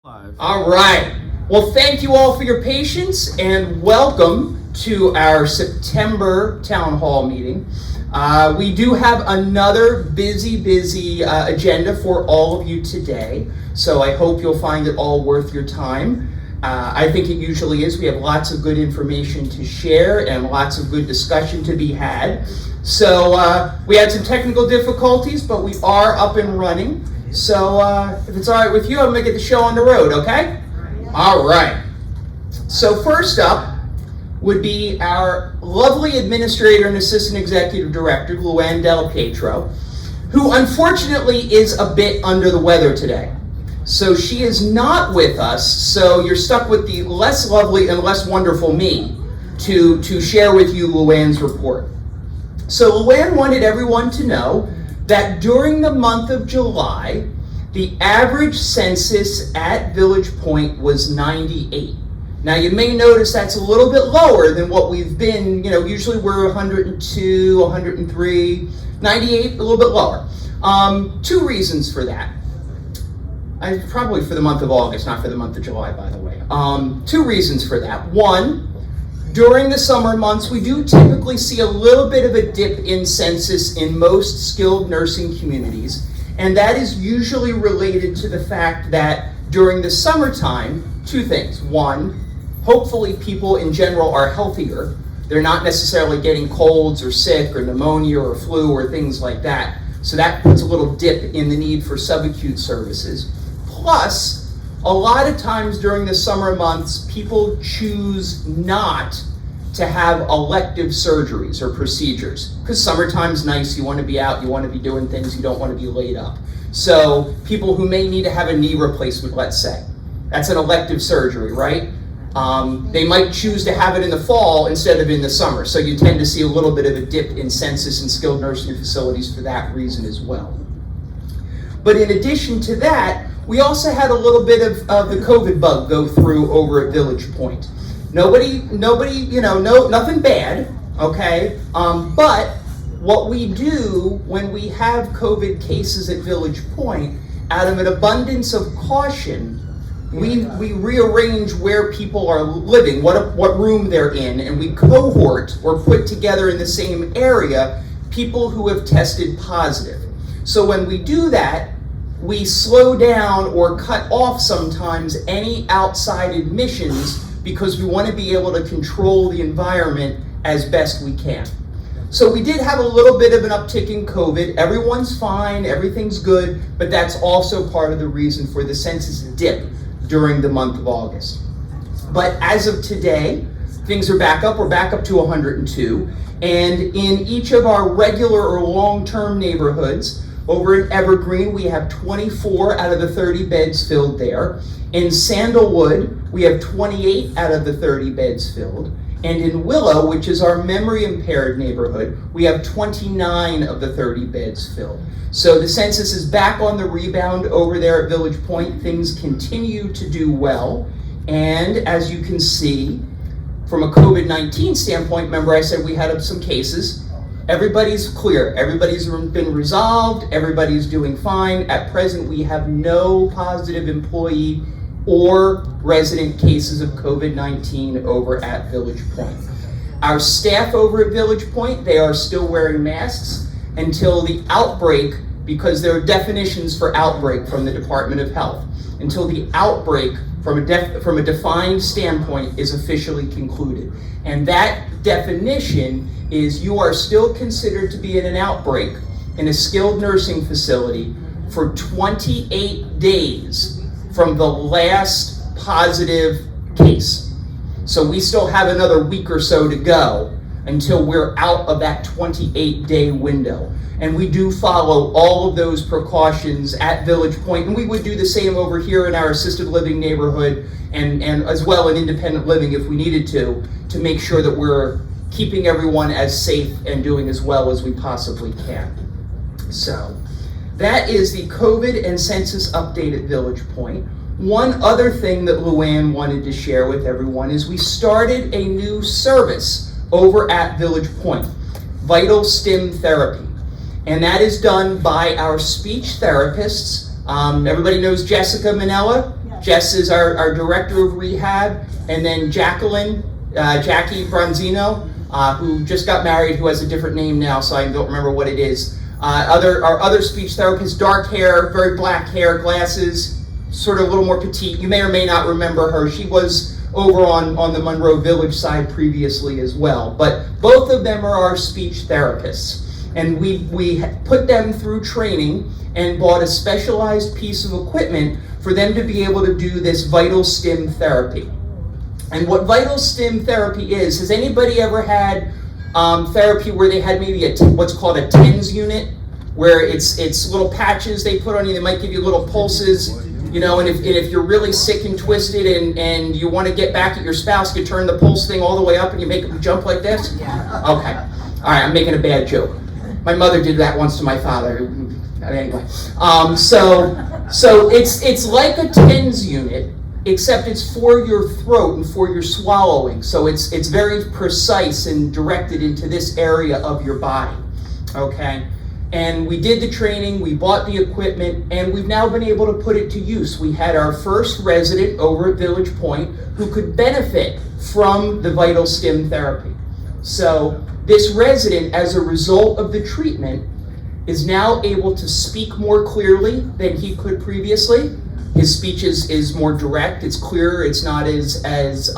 Live. All right. Well, thank you all for your patience and welcome to our September Town Hall meeting. We do have another busy agenda for all of you today, so I hope you'll find it all worth your time. I think it usually is. We have lots of good information to share and lots of good discussion to be had. So we had some technical difficulties, but we are up and running. So if it's all right with you, I'm going to get the show on the road, okay? All right. So first up would be our lovely administrator and assistant executive director, Luann Del Pietro, who unfortunately is a bit under the weather today. So she is not with us, so you're stuck with the less lovely and less wonderful me to share with you Luann's report. So Luann wanted everyone to know that during the month of July, the average census at Village Point was 98. Now you may notice that's a little bit lower than what we've been, usually we're 102, 103, 98, a little bit lower. Two reasons for that. Probably for the month of August, not for the month of July, by the way. Two reasons for that. One, during the summer months, we do typically see a little bit of a dip in census in most skilled nursing communities, and that is usually related to the fact that during the summertime, two things. One, hopefully people in general are healthier. They're not necessarily getting colds or sick or pneumonia or flu or things like that, so that puts a little dip in the need for subacute services. Plus, a lot of times during the summer months, people choose not to have elective surgeries or procedures because summertime's nice, you want to be out, you want to be doing things, you don't want to be laid up. So people who may need to have a knee replacement, let's say, that's an elective surgery, right? They might choose to have it in the fall instead of in the summer. So you tend to see a little bit of a dip in census in skilled nursing facilities for that reason as well. But in addition to that, we also had a little bit of the COVID bug go through over at Village Point. Nobody, nothing bad, okay? But what we do when we have COVID cases at Village Point, out of an abundance of caution, we rearrange where people are living, what room they're in, and we cohort or put together in the same area people who have tested positive. So when we do that, we slow down or cut off sometimes any outside admissions because we want to be able to control the environment as best we can. So we did have a little bit of an uptick in COVID. Everyone's fine, everything's good, but that's also part of the reason for the census dip during the month of August. But as of today, things are back up. We're back up to 102. And in each of our regular or long-term neighborhoods, over in Evergreen, we have 24 out of the 30 beds filled there. In Sandalwood, we have 28 out of the 30 beds filled. And in Willow, which is our memory impaired neighborhood, we have 29 of the 30 beds filled. So the census is back on the rebound over there at Village Point. Things continue to do well. And as you can see, from a COVID-19 standpoint, remember I said we had some cases. Everybody's clear, everybody's been resolved, everybody's doing fine. At present, we have no positive employee or resident cases of COVID-19 over at Village Point. Our staff over at Village Point, they are still wearing masks until the outbreak, because there are definitions for outbreak from the Department of Health, until the outbreak from a defined standpoint is officially concluded. And that definition is you are still considered to be in an outbreak in a skilled nursing facility for 28 days from the last positive case. So we still have another week or so to go until we're out of that 28-day window. And we do follow all of those precautions at Village Point, and we would do the same over here in our assisted living neighborhood and as well in independent living if we needed to make sure that we're keeping everyone as safe and doing as well as we possibly can. So that is the COVID and census update at Village Point. One other thing that Luann wanted to share with everyone is we started a new service over at Village Point, Vital Stim Therapy. And that is done by our speech therapists. Everybody knows Jessica Manella? Yes. Jess is our director of rehab, and then Jackie Bronzino, who just got married, who has a different name now, so I don't remember what it is. Our other speech therapist, dark hair, very black hair, glasses, sort of a little more petite. You may or may not remember her. She was over on the Monroe Village side previously as well. But both of them are our speech therapists. And we put them through training and bought a specialized piece of equipment for them to be able to do this vital stim therapy. And what vital stim therapy is, has anybody ever had therapy where they had maybe what's called a TENS unit, where it's little patches they put on you, they might give you little pulses, you know, and if you're really sick and twisted and you want to get back at your spouse, you turn the pulse thing all the way up and you make them jump like this? Yeah. Okay. All right, I'm making a bad joke. My mother did that once to my father. Anyway, so it's like a TENS unit, except it's for your throat and for your swallowing. So it's very precise and directed into this area of your body. Okay. And we did the training, we bought the equipment, and we've now been able to put it to use. We had our first resident over at Village Point who could benefit from the vital stim therapy. So this resident, as a result of the treatment, is now able to speak more clearly than he could previously. His speech is more direct, it's clearer, it's not as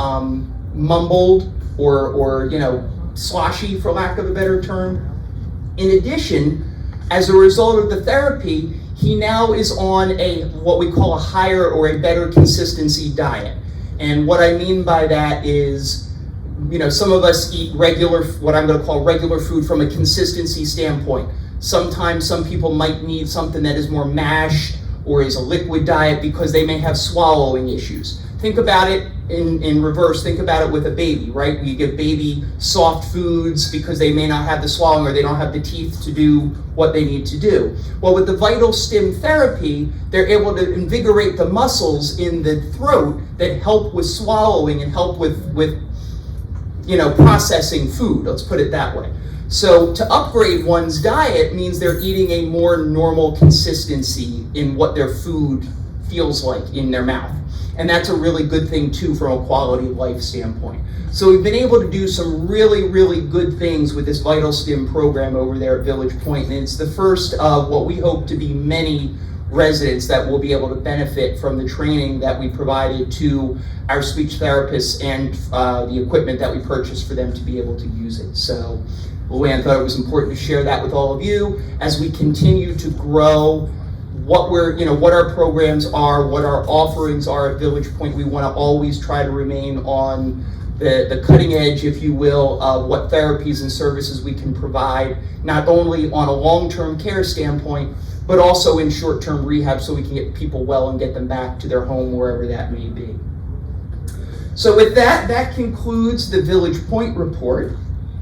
mumbled or sloshy, for lack of a better term. In addition, as a result of the therapy, he now is on what we call a higher or a better consistency diet. And what I mean by that is, some of us eat what I'm going to call regular food from a consistency standpoint. Sometimes some people might need something that is more mashed or is a liquid diet because they may have swallowing issues. Think about it in reverse. Think about it with a baby, right? You give baby soft foods because they may not have the swallowing or they don't have the teeth to do what they need to do. Well, with the vital stim therapy, they're able to invigorate the muscles in the throat that help with swallowing and help with processing food. Let's put it that way. So to upgrade one's diet means they're eating a more normal consistency in what their food feels like in their mouth. And that's a really good thing too from a quality of life standpoint. So we've been able to do some really, really good things with this Vital Stim program over there at Village Point. And it's the first of what we hope to be many residents that will be able to benefit from the training that we provided to our speech therapists and the equipment that we purchased for them to be able to use it. So Luann thought it was important to share that with all of you as we continue to grow what our programs are, what our offerings are at Village Point. We want to always try to remain on the cutting edge, if you will, of what therapies and services we can provide, not only on a long-term care standpoint, but also in short-term rehab so we can get people well and get them back to their home, wherever that may be. So with that concludes the Village Point report.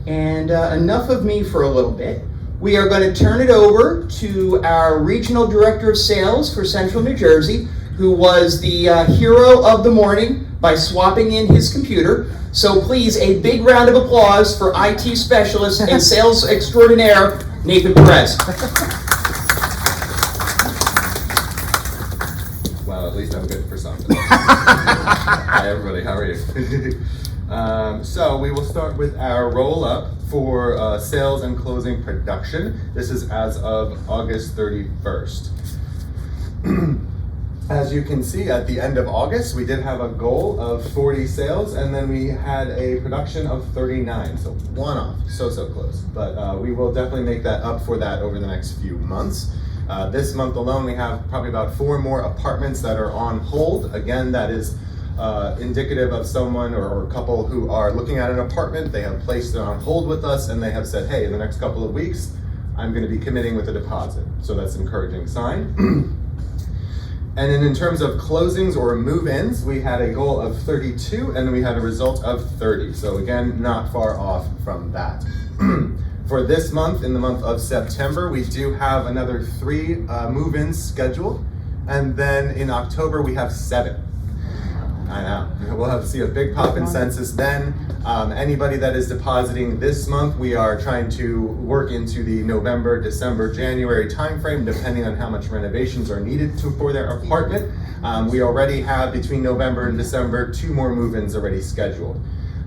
And enough of me for a little bit. We are going to turn it over to our Regional Director of Sales for Central New Jersey, who was the hero of the morning by swapping in his computer. So please, a big round of applause for IT specialist and sales extraordinaire, Nathan Perez. Well, at least I'm good for something. Hi everybody, how are you? So we will start with our roll-up for sales and closing production. This is as of August 31st. As you can see, at the end of August, we did have a goal of 40 sales, and then we had a production of 39, so one off, so close. But we will definitely make that up for that over the next few months. This month alone, we have probably about 4 more apartments that are on hold. Again, that is indicative of someone or a couple who are looking at an apartment. They have placed it on hold with us and they have said, hey, in the next couple of weeks, I'm going to be committing with a deposit. So that's an encouraging sign. And then in terms of closings or move-ins, we had a goal of 32 and then we had a result of 30. So again, not far off from that. For this month, in the month of September, we do have another 3 move-ins scheduled. And then in October, we have 7. I know. We'll have to see a big pop in census then. Anybody that is depositing this month, we are trying to work into the November, December, January timeframe, depending on how much renovations are needed for their apartment. We already have, between November and December, 2 more move-ins already scheduled.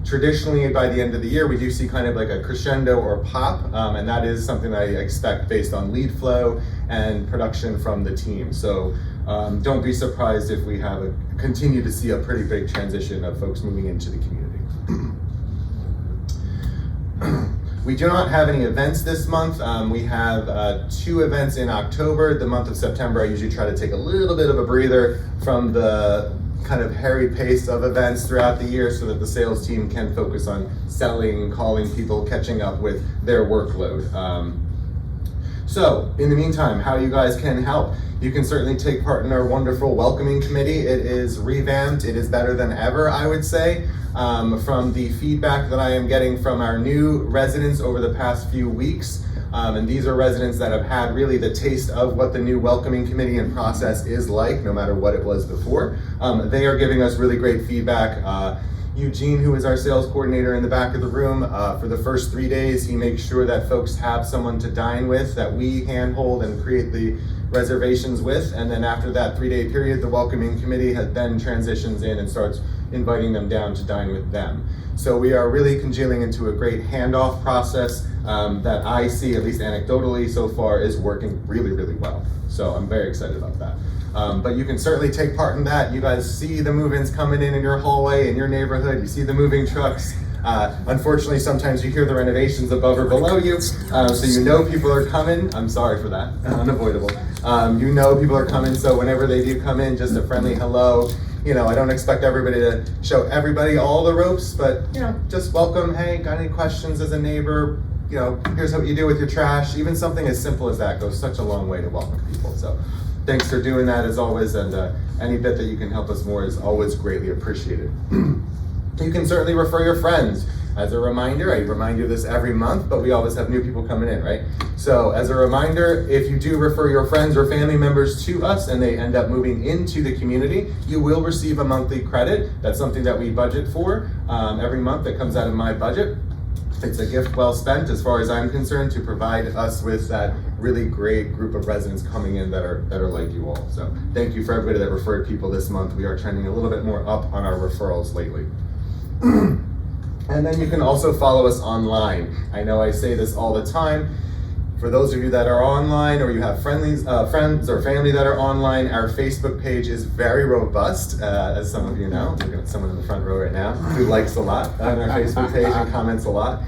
Traditionally, by the end of the year, we do see kind of like a crescendo or pop, and that is something I expect based on lead flow and production from the team. So don't be surprised if we continue to see a pretty big transition of folks moving into the community. We do not have any events this month. We have 2 events in October. The month of September, I usually try to take a little bit of a breather from the kind of hairy pace of events throughout the year so that the sales team can focus on selling, calling people, catching up with their workload. So in the meantime, how you guys can help. You can certainly take part in our wonderful welcoming committee. It is revamped. It is better than ever, I would say. From the feedback that I am getting from our new residents over the past few weeks, and these are residents that have had really the taste of what the new welcoming committee and process is like, no matter what it was before. They are giving us really great feedback. Eugene, who is our sales coordinator in the back of the room, for the first 3 days, he makes sure that folks have someone to dine with, that we handhold and create the reservations with, and then after that 3-day period, the welcoming committee then transitions in and starts inviting them down to dine with them. So we are really congealing into a great handoff process that I see, at least anecdotally so far, is working really, really well. So I'm very excited about that. But you can certainly take part in that. You guys see the move-ins coming in your hallway, in your neighborhood. You see the moving trucks. Unfortunately, sometimes you hear the renovations above or below you, so you know people are coming. I'm sorry for that, unavoidable. You know people are coming, so whenever they do come in, just a friendly hello. You know, I don't expect everybody to show everybody all the ropes, but, you know, just welcome. Hey, got any questions as a neighbor? You know, here's what you do with your trash. Even something as simple as that goes such a long way to welcome people. So thanks for doing that as always, and any bit that you can help us more is always greatly appreciated. You can certainly refer your friends. As a reminder, I remind you this every month, but we always have new people coming in, right? So as a reminder, if you do refer your friends or family members to us and they end up moving into the community, you will receive a monthly credit. That's something that we budget for every month that comes out of my budget. It's a gift well spent as far as I'm concerned to provide us with that really great group of residents coming in that are like you all. So thank you for everybody that referred people this month. We are trending a little bit more up on our referrals lately. And then you can also follow us online. I know I say this all the time. For those of you that are online or you have friends or family that are online, our Facebook page is very robust, as some of you know. Looking at someone in the front row right now who likes a lot on our Facebook page and comments a lot.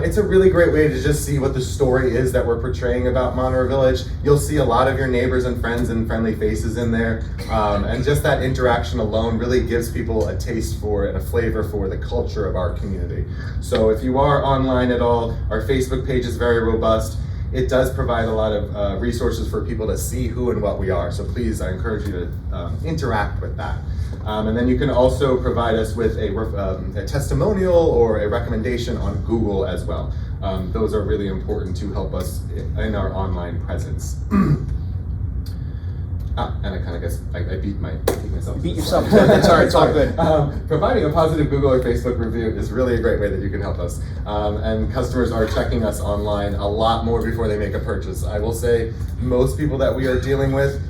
It's a really great way to just see what the story is that we're portraying about Monroe Village. You'll see a lot of your neighbors and friends and friendly faces in there. And just that interaction alone really gives people a taste for and a flavor for the culture of our community. So if you are online at all, our Facebook page is very robust. It does provide a lot of resources for people to see who and what we are. So please, I encourage you to interact with that. And then you can also provide us with a testimonial or a recommendation on Google as well. Those are really important to help us in our online presence. And I kind of guess I beat myself. Beat yourself. That's all right. It's all good. Providing a positive Google or Facebook review is really a great way that you can help us. And customers are checking us online a lot more before they make a purchase. I will say most people that we are dealing with,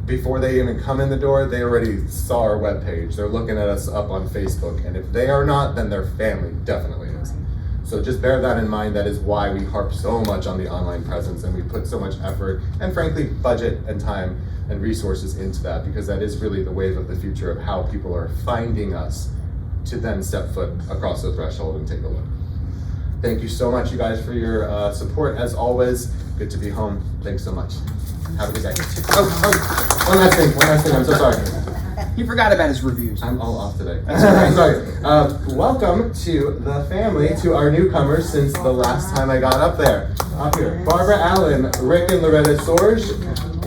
before they even come in the door, they already saw our webpage. They're looking at us up on Facebook. And if they are not, then their family definitely is. So just bear that in mind. That is why we harp so much on the online presence and we put so much effort and frankly budget and time and resources into that, because that is really the wave of the future of how people are finding us to then step foot across the threshold and take a look. Thank you so much, you guys, for your support. As always, good to be home. Thanks so much. Have a good day. Oh, one last thing. I'm so sorry. He forgot about his reviews. I'm all off today. Sorry. Welcome to the family, to our newcomers since the last time I got up there. Up here, Barbara Allen, Rick and Loretta Sorge,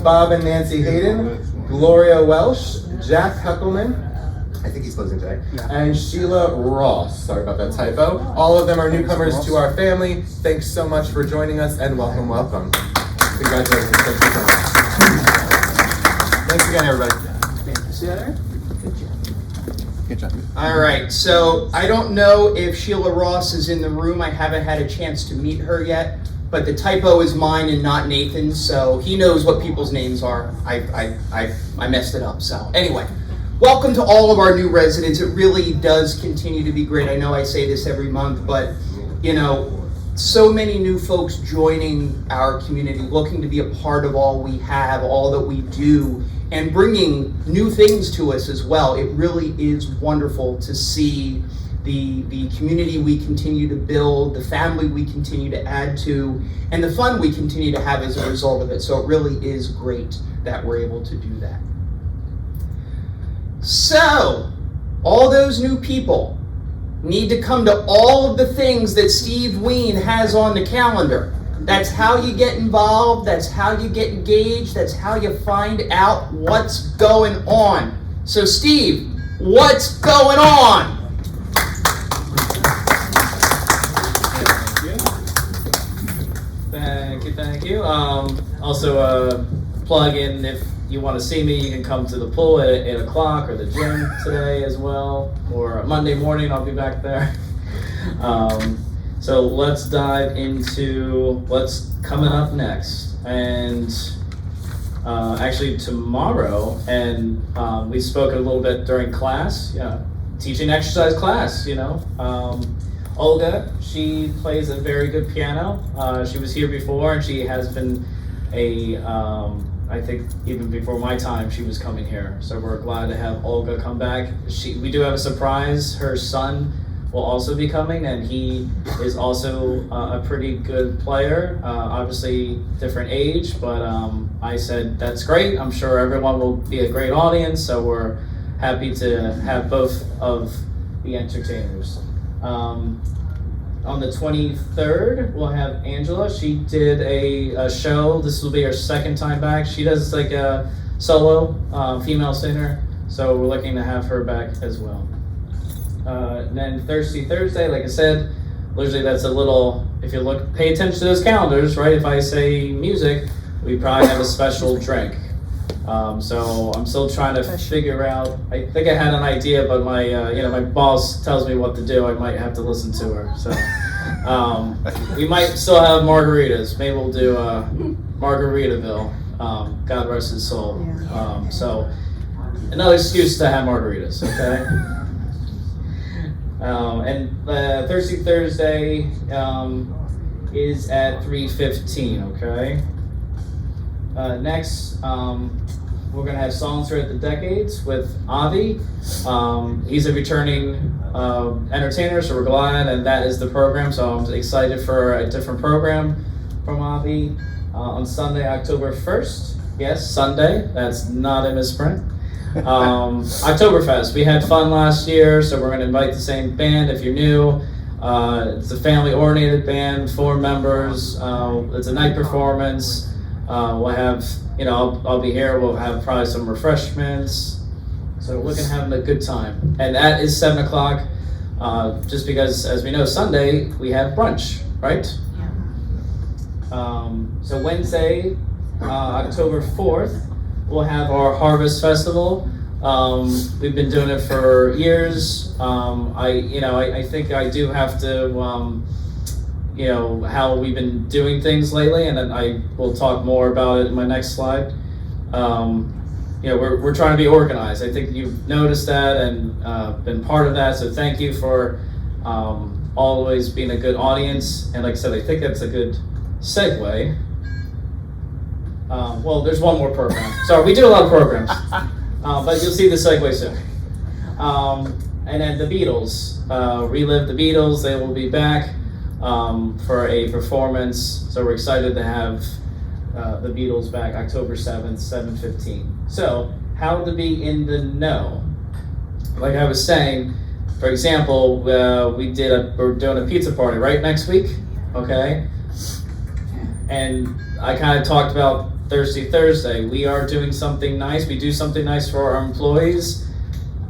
Bob and Nancy Hayden, Gloria Welsh, Jack Huckelman, I think he's closing today, and Sheila Ross. Sorry about that typo. All of them are newcomers to our family. Thanks so much for joining us, and welcome, welcome. Congratulations. Thank you so much. Thanks again, everybody. See you there? Good job. Good job. All right, so I don't know if Sheila Ross is in the room. I haven't had a chance to meet her yet, but the typo is mine and not Nathan's, so he knows what people's names are. I messed it up, so anyway. Welcome to all of our new residents. It really does continue to be great. I know I say this every month, but you know, so many new folks joining our community, looking to be a part of all we have, all that we do, and bringing new things to us as well. It really is wonderful to see the community we continue to build, the family we continue to add to, and the fun we continue to have as a result of it. So it really is great that we're able to do that. So, all those new people need to come to all of the things that Steve Ween has on the calendar. That's how you get involved, that's how you get engaged, that's how you find out what's going on. So Steve, what's going on? Thank you. Also, plug in if you want to see me, you can come to the pool at 8 o'clock or the gym today as well, or Monday morning, I'll be back there. So let's dive into what's coming up next. And actually tomorrow, and we spoke a little bit during class, teaching exercise class, Olga, she plays a very good piano. She was here before, and she has been I think even before my time, she was coming here. So we're glad to have Olga come back. We do have a surprise. Her son will also be coming, and he is also a pretty good player. Obviously, different age, but I said, that's great. I'm sure everyone will be a great audience, so we're happy to have both of the entertainers. On the 23rd, we'll have Angela. She did a show. This will be her second time back. She does like a solo female singer, so we're looking to have her back as well. And then Thursday, like I said, literally that's a little, if you pay attention to those calendars, right? If I say music, we probably have a special drink. So I'm still trying to figure out, I think I had an idea, but my boss tells me what to do. I might have to listen to her. So we might still have margaritas. Maybe we'll do Margaritaville. God rest his soul. So another excuse to have margaritas, okay? And Thursday is at 3:15, okay? Next, we're going to have Songs Throughout the Decades with Avi. He's a returning entertainer, so we're glad, and that is the program. So I'm excited for a different program from Avi on Sunday, October 1st. Yes, Sunday. That's not a misprint. Oktoberfest. We had fun last year, so we're going to invite the same band. If you're new, it's a family-oriented band, 4 members. It's a night performance. We'll have, I'll be here. We'll have probably some refreshments. So we're looking at having a good time. And that is 7 o'clock, just because, as we know, Sunday we have brunch, right? So Wednesday, October 4th, we'll have our Harvest Festival. We've been doing it for years. I think I do have to, how we've been doing things lately, and then I will talk more about it in my next slide. We're trying to be organized. I think you've noticed that and been part of that, so thank you for always being a good audience. And like I said, I think that's a good segue. Well, there's one more program. Sorry, we do a lot of programs, but you'll see the segue soon. And then the Beatles, Relive the Beatles, they will be back for a performance. So we're excited to have the Beatles back October 7th, 7:15. So how to be in the know. Like I was saying, for example, we're doing a pizza party right next week, okay? And I kind of talked about Thursday. We are doing something nice. We do something nice for our employees.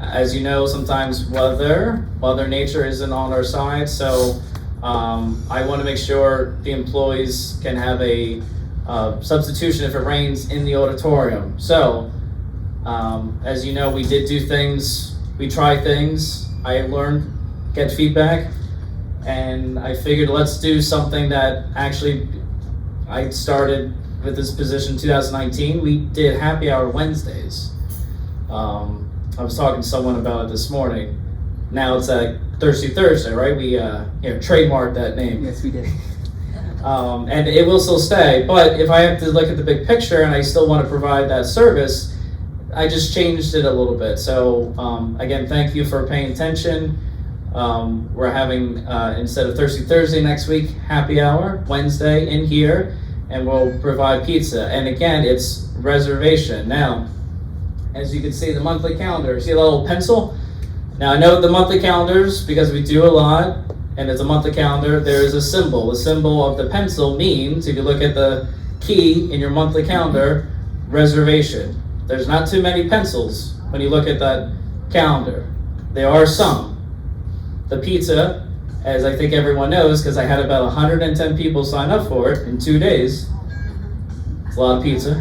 As you know, sometimes Mother Nature isn't on our side, so I want to make sure the employees can have a substitution if it rains in the auditorium. So, as you know, we did do things we try things, I learn, get feedback, and I figured let's do something that actually I started with this position in 2019. We did happy hour Wednesdays. I was talking to someone about it this morning. Now it's Thirsty Thursday, right? We trademarked that name. Yes, we did. And it will still stay, but if I have to look at the big picture and I still want to provide that service, I just changed it a little bit. So again, thank you for paying attention. We're having, instead of Thirsty Thursday next week, happy hour Wednesday in here, and we'll provide pizza. And again, it's reservation. Now, as you can see, the monthly calendar, see the little pencil? Now I know the monthly calendars, because we do a lot, and it's a monthly calendar, there is a symbol. The symbol of the pencil means, if you look at the key in your monthly calendar, reservation. There's not too many pencils when you look at that calendar. There are some. The pizza, as I think everyone knows, because I had about 110 people sign up for it in 2 days. It's a lot of pizza.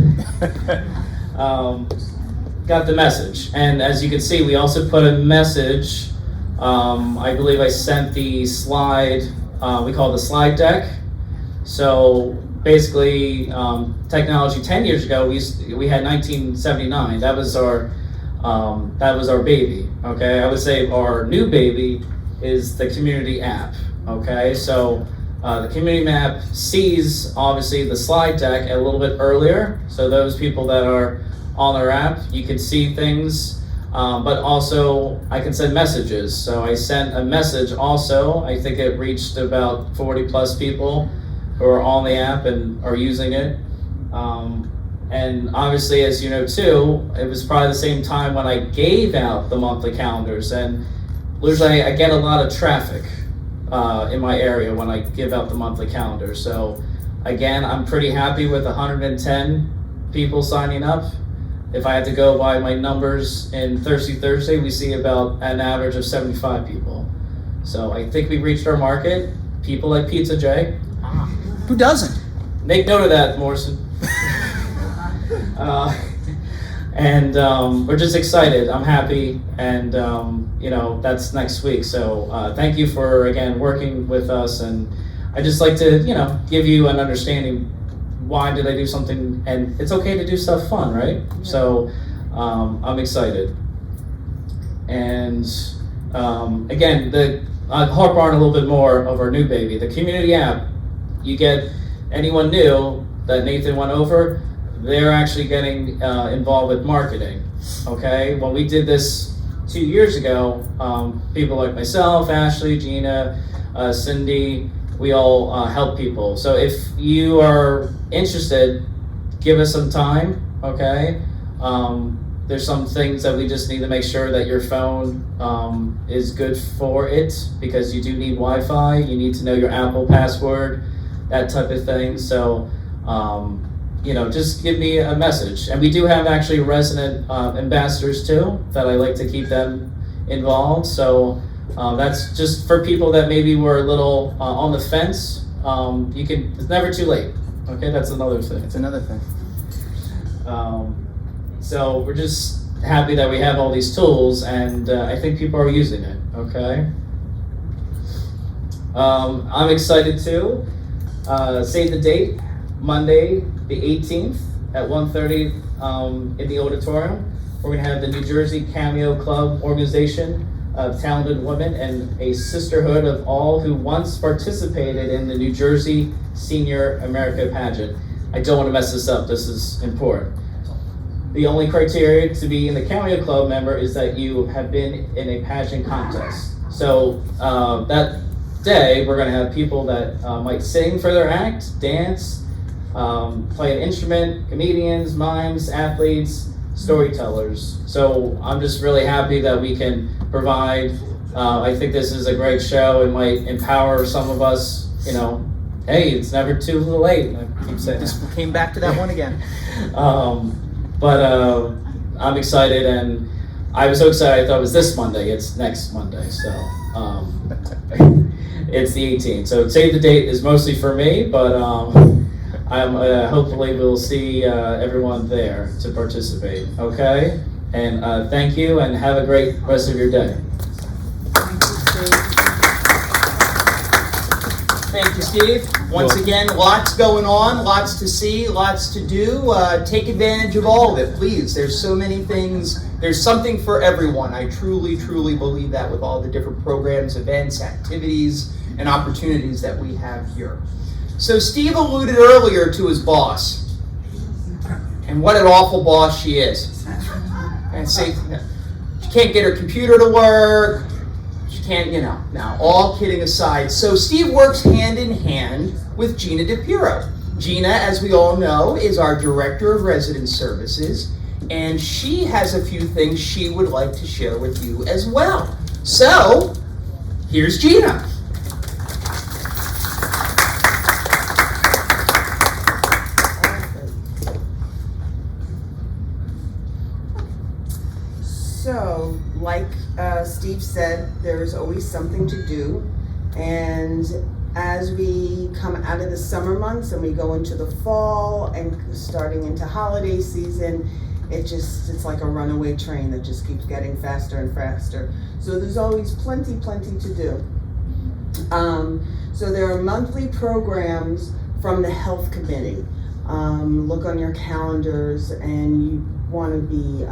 Got the message. And as you can see, we also put a message. I believe I sent the slide, we call it the slide deck. So basically, technology 10 years ago, we had 1979. That was our baby. Okay, I would say our new baby is the community app. Okay, so the community map sees obviously the slide deck a little bit earlier. So those people that are on our app, you can see things. But also I can send messages. So I sent a message also. I think it reached about 40 plus people who are on the app and are using it. And obviously, as you know too, it was probably the same time when I gave out the monthly calendars. And usually I get a lot of traffic in my area when I give out the monthly calendar. So again, I'm pretty happy with 110 people signing up. If I had to go by my numbers in Thirsty Thursday, we see about an average of 75 people. So I think we reached our market. People like Pizza J. Who doesn't? Make note of that, Morrison. And we're just excited. I'm happy, and that's next week. So thank you for again working with us, and I just like to give you an understanding. Why did I do something? And it's okay to do stuff fun, right? Yeah. So I'm excited. And again, I'll harp on a little bit more of our new baby, the community app. You get anyone new that Nathan went over, they're actually getting involved with marketing. Okay, when we did this 2 years ago, people like myself, Ashley, Gina, Cindy, we all help people. So if you are interested, give us some time, okay? There's some things that we just need to make sure that your phone is good for it, because you do need Wi-Fi, you need to know your Apple password, that type of thing. So, just give me a message. And we do have actually resident ambassadors too, that I like to keep them involved. So that's just for people that maybe were a little on the fence. It's never too late. Okay, that's another thing. It's another thing. So we're just happy that we have all these tools, and I think people are using it. Okay. I'm excited too. Save the date, Monday the 18th at 1:30 in the auditorium. We're gonna have the New Jersey Cameo Club organization of talented women and a sisterhood of all who once participated in the New Jersey Senior America pageant. I don't want to mess this up, this is important. The only criteria to be in the Cameo Club member is that you have been in a pageant contest. So that day, we're gonna have people that might sing for their act, dance, play an instrument, comedians, mimes, athletes, storytellers. So I'm just really happy that we can provide. I think this is a great show. It might empower some of us, hey, it's never too late. I keep saying Just came back to that one again. But I'm excited, and I was so excited I thought it was this Monday. It's next Monday, so it's the 18th. So save the date is mostly for me, but hopefully we'll see everyone there to participate. Okay. And thank you, and have a great rest of your day. Thank you, Steve. Once again, lots going on, lots to see, lots to do. Take advantage of all of it, please. There's so many things. There's something for everyone. I truly, truly believe that with all the different programs, events, activities, and opportunities that we have here. So Steve alluded earlier to his boss. And what an awful boss she is. And say, she can't get her computer to work. Can't, now all kidding aside, so Steve works hand in hand with Gina DePiro. Gina, as we all know, is our Director of Resident Services, and she has a few things she would like to share with you as well. So, here's Gina. So, like Steve said, there's always something to do, and as we come out of the summer months and we go into the fall and starting into holiday season, it's like a runaway train that just keeps getting faster and faster. So there's always plenty to do. So there are monthly programs from the health committee. Look on your calendars, and you want to be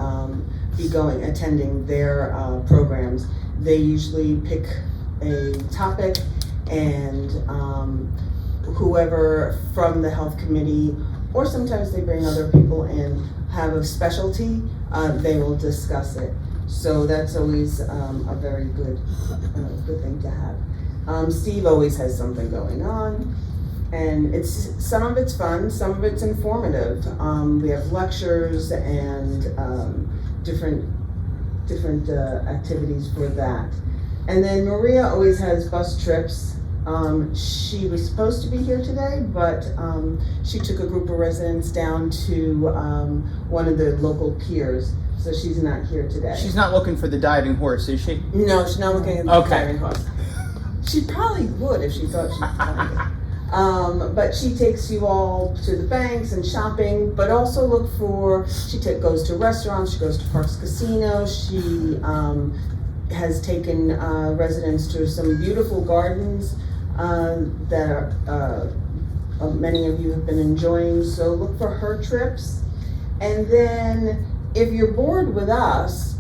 attending their programs. They usually pick a topic, and whoever from the health committee, or sometimes they bring other people in, have a specialty, they will discuss it. So that's always a very good thing to have. Steve always has something going on, and some of it's fun, some of it's informative. We have lectures and different activities for that. And then Maria always has bus trips. She was supposed to be here today, but she took a group of residents down to one of the local piers, so she's not here today. She's not looking for the diving horse, is she? No, she's not looking at the Okay. diving horse. She probably would if she thought she could find it. But she takes you all to the banks and shopping, but also she goes to restaurants, she goes to Parks Casino, she has taken residents to some beautiful gardens that many of you have been enjoying, so look for her trips. And then if you're bored with us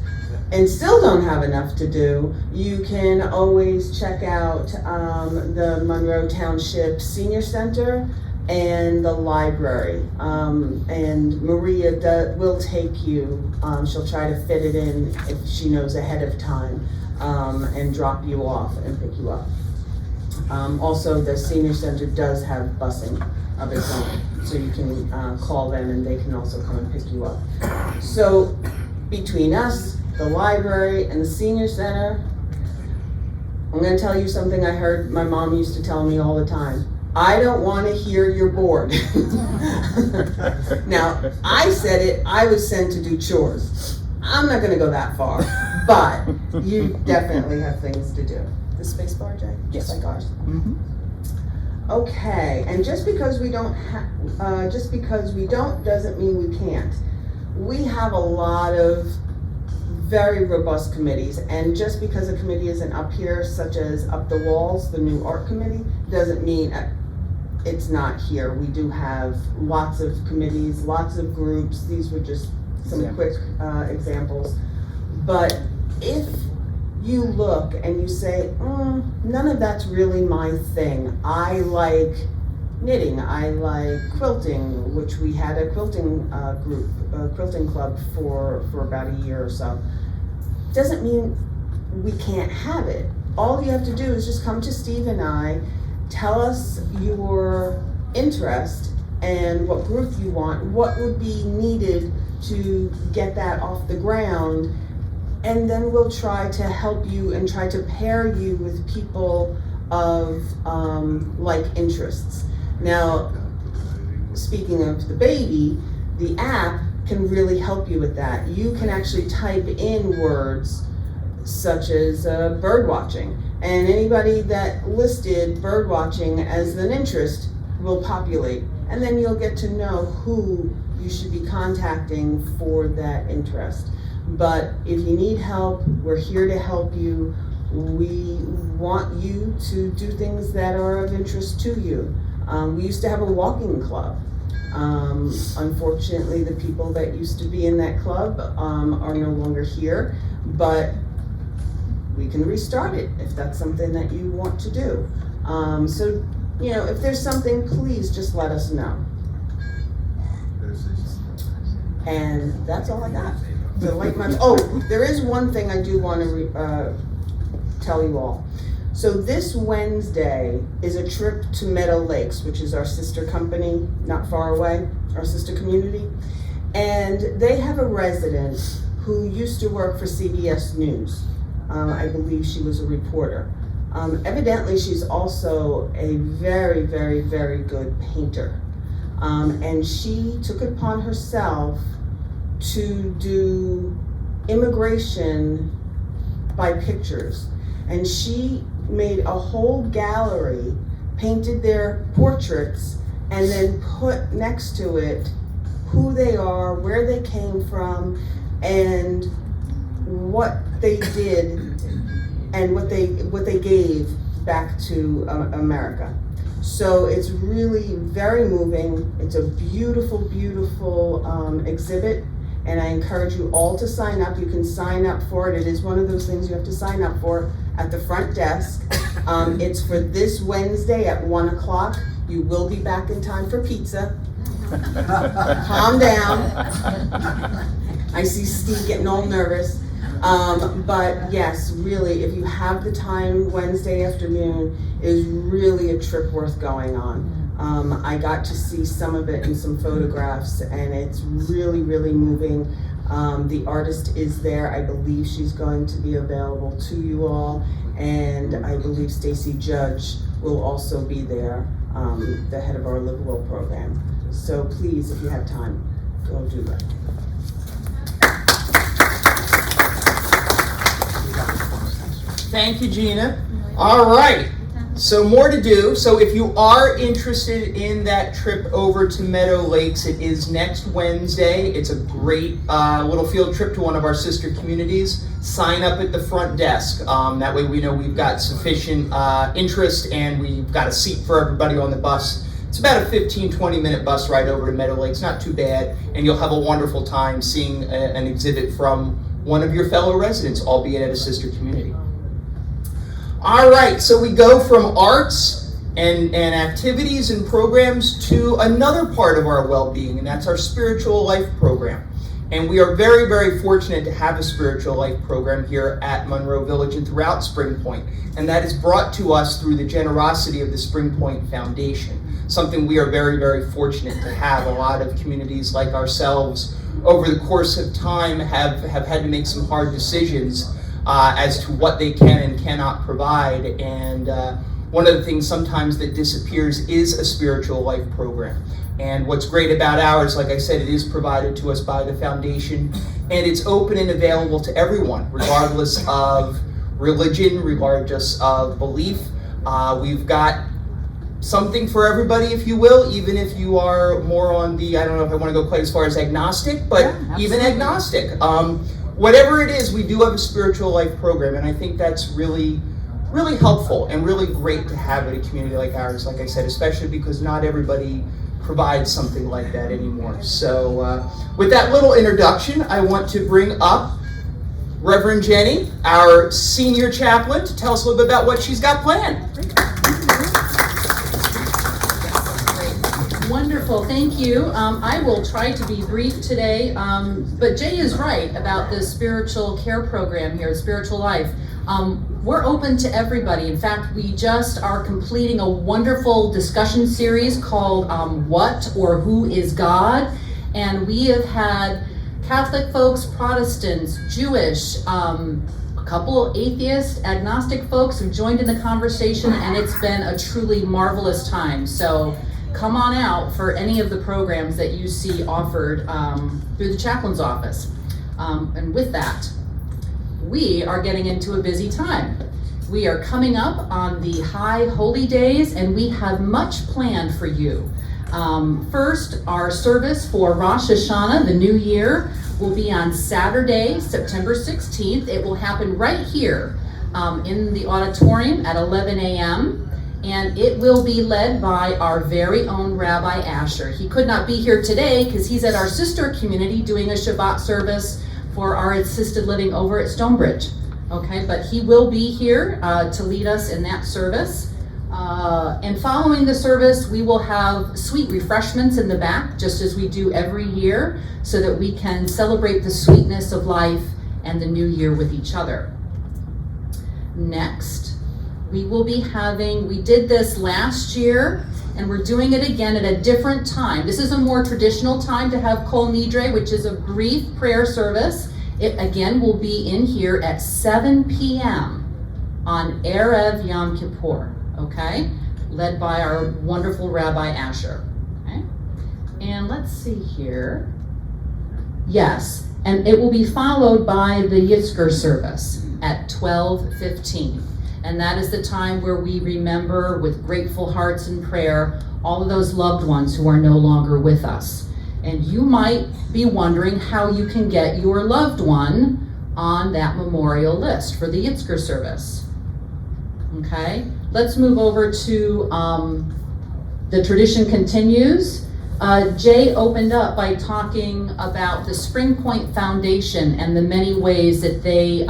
and still don't have enough to do, you can always check out the Monroe Township Senior Center and the library. And Maria will take you, she'll try to fit it in if she knows ahead of time, and drop you off and pick you up. Also, the Senior Center does have busing of its own, so you can call them and they can also come and pick you up. So between us, the library, and the Senior Center, I'm going to tell you something I heard my mom used to tell me all the time. I don't want to hear you're bored. Now, I said it, I was sent to do chores. I'm not going to go that far, but you definitely have things to do. The space bar, Jay? Yes. Just like ours? Mm-hmm. Okay, and just because we don't doesn't mean we can't. We have a lot of very robust committees, and just because a committee isn't up here, such as Up the Walls, the new art committee, doesn't mean it's not here. We do have lots of committees, lots of groups. These were just some quick examples. But if you look and you say, none of that's really my thing. I like knitting, I like quilting, which we had a quilting group, quilting club for about a year or so. Doesn't mean we can't have it. All you have to do is just come to Steve and I, tell us your interest and what group you want, what would be needed to get that off the ground, and then we'll try to help you and try to pair you with people of like interests. Now, speaking of the baby, the app can really help you with that. You can actually type in words such as bird watching, and anybody that listed bird watching as an interest will populate, and then you'll get to know who you should be contacting for that interest. But if you need help, we're here to help you. We want you to do things that are of interest to you. We used to have a walking club. Unfortunately, the people that used to be in that club are no longer here, but we can restart it if that's something that you want to do. So, you know, if there's something, please just let us know. And that's all I got. The late month. Oh, there is one thing I do want to tell you all. So this Wednesday is a trip to Meadow Lakes, which is our sister company, not far away, our sister community. And they have a resident who used to work for CBS News. I believe she was a reporter. Evidently, she's also a very, very, very good painter. And she took it upon herself to do immigration by pictures. And she made a whole gallery, painted their portraits, and then put next to it who they are, where they came from, and what they did, and what they gave back to America. So it's really very moving. It's a beautiful, beautiful exhibit, and I encourage you all to sign up. You can sign up for it. It is one of those things you have to sign up for at the front desk. It's for this Wednesday at 1 o'clock. You will be back in time for pizza. Calm down. I see Steve getting all nervous. But yes, really, if you have the time, Wednesday afternoon is really a trip worth going on. I got to see some of it in some photographs, and it's really, really moving. The artist is there. I believe she's going to be available to you all, and I believe Stacy Judge will also be there, the head of our Live Well program. So please, if you have time, go do that. Thank you, Gina. All right, so more to do. So if you are interested in that trip over to Meadow Lakes, it is next Wednesday. It's a great little field trip to one of our sister communities. Sign up at the front desk. That way we know we've got sufficient interest and we've got a seat for everybody on the bus. It's about a 15-20 minute bus ride over to Meadow Lakes, not too bad, and you'll have a wonderful time seeing an exhibit from one of your fellow residents, albeit at a sister community. All right, so we go from arts and activities and programs to another part of our well-being, and that's our spiritual life program. And we are very, very fortunate to have a spiritual life program here at Monroe Village and throughout Spring Point. And that is brought to us through the generosity of the Spring Point Foundation, something we are very, very fortunate to have. A lot of communities like ourselves over the course of time have had to make some hard decisions as to what they can and cannot provide. And one of the things sometimes that disappears is a spiritual life program. And what's great about ours, like I said, it is provided to us by the foundation, and it's open and available to everyone, regardless of religion, regardless of belief. We've got something for everybody, if you will, even if you are more on the, I don't know if I want to go quite as far as agnostic, but yeah, even agnostic. Whatever it is, we do have a spiritual life program, and I think that's really, really helpful and really great to have at a community like ours, like I said, especially because not everybody provides something like that anymore. So with that little introduction, I want to bring up Reverend Jenny, our senior chaplain, to tell us a little bit about what she's got planned. Wonderful, thank you. I will try to be brief today, but Jay is right about the spiritual care program here, Spiritual Life. We're open to everybody. In fact, we just are completing a wonderful discussion series called What or Who is God? And we have had Catholic folks, Protestants, Jewish, a couple atheist, agnostic folks who joined in the conversation, and it's been a truly marvelous time. So come on out for any of the programs that you see offered through the chaplain's office. And with that, we are getting into a busy time. We are coming up on the high holy days, and we have much planned for you. First, our service for Rosh Hashanah, the new year, will be on Saturday, September 16th. It will happen right here in the auditorium at 11 a.m. And it will be led by our very own Rabbi Asher. He could not be here today because he's at our sister community doing a Shabbat service for our assisted living over at Stonebridge. Okay, but he will be here to lead us in that service. And following the service, we will have sweet refreshments in the back, just as we do every year, so that we can celebrate the sweetness of life and the new year with each other. Next, we will be having, we did this last year, and we're doing it again at a different time. This is a more traditional time to have Kol Nidre, which is a brief prayer service. It again will be in here at 7 p.m. on Erev Yom Kippur, okay? Led by our wonderful Rabbi Asher, okay? And let's see here. Yes, and it will be followed by the Yitzker service at 12:15. And that is the time where we remember with grateful hearts and prayer all of those loved ones who are no longer with us. And you might be wondering how you can get your loved one on that memorial list for the Yitzker service. Okay, let's move over to the tradition continues. Jay opened up by talking about the Spring Point Foundation and the many ways that they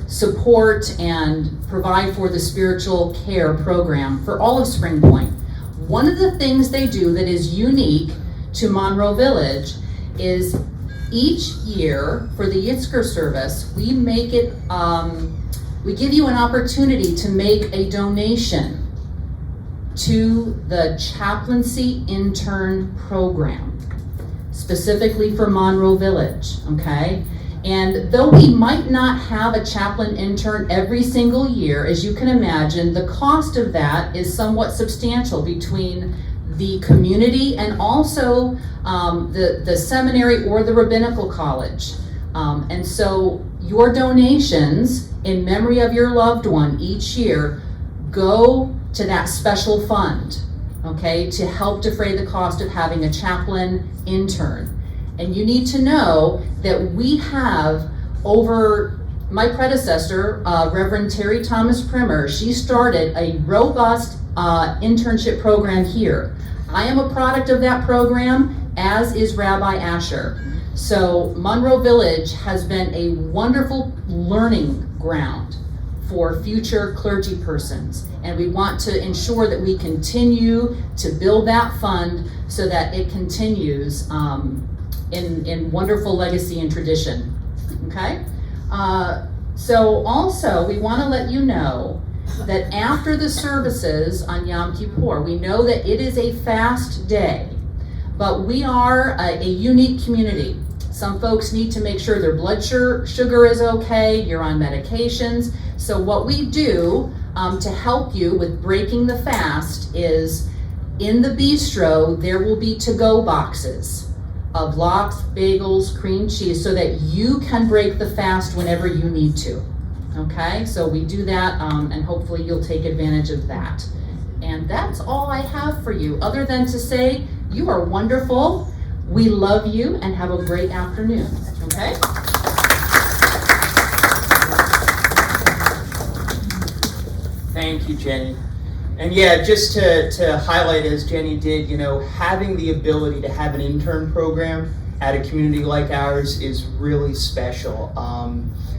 support and provide for the spiritual care program for all of Spring Point. One of the things they do that is unique to Monroe Village is each year for the Yitzker service, we make it, we give you an opportunity to make a donation to the chaplaincy intern program, specifically for Monroe Village, okay? And though we might not have a chaplain intern every single year, as you can imagine, the cost of that is somewhat substantial between the community and also the seminary or the rabbinical college. And so your donations in memory of your loved one each year go to that special fund, okay, to help defray the cost of having a chaplain intern. And you need to know that we have over, my predecessor, Reverend Terry Thomas Primer, she started a robust internship program here. I am a product of that program, as is Rabbi Asher. So Monroe Village has been a wonderful learning ground for future clergy persons. And we want to ensure that we continue to build that fund so that it continues in wonderful legacy and tradition, okay? So also, we wanna let you know that after the services on Yom Kippur, we know that it is a fast day, but we are a unique community. Some folks need to make sure their blood sugar is okay, you're on medications. So what we do to help you with breaking the fast is in the bistro, there will be to-go boxes of lox, bagels, cream cheese, so that you can break the fast whenever you need to. Okay, so we do that and hopefully you'll take advantage of that. And that's all I have for you, other than to say you are wonderful, we love you, and have a great afternoon, okay? Thank you, Jenny. And yeah, just to highlight, as Jenny did, you know, having the ability to have an intern program at a community like ours is really special.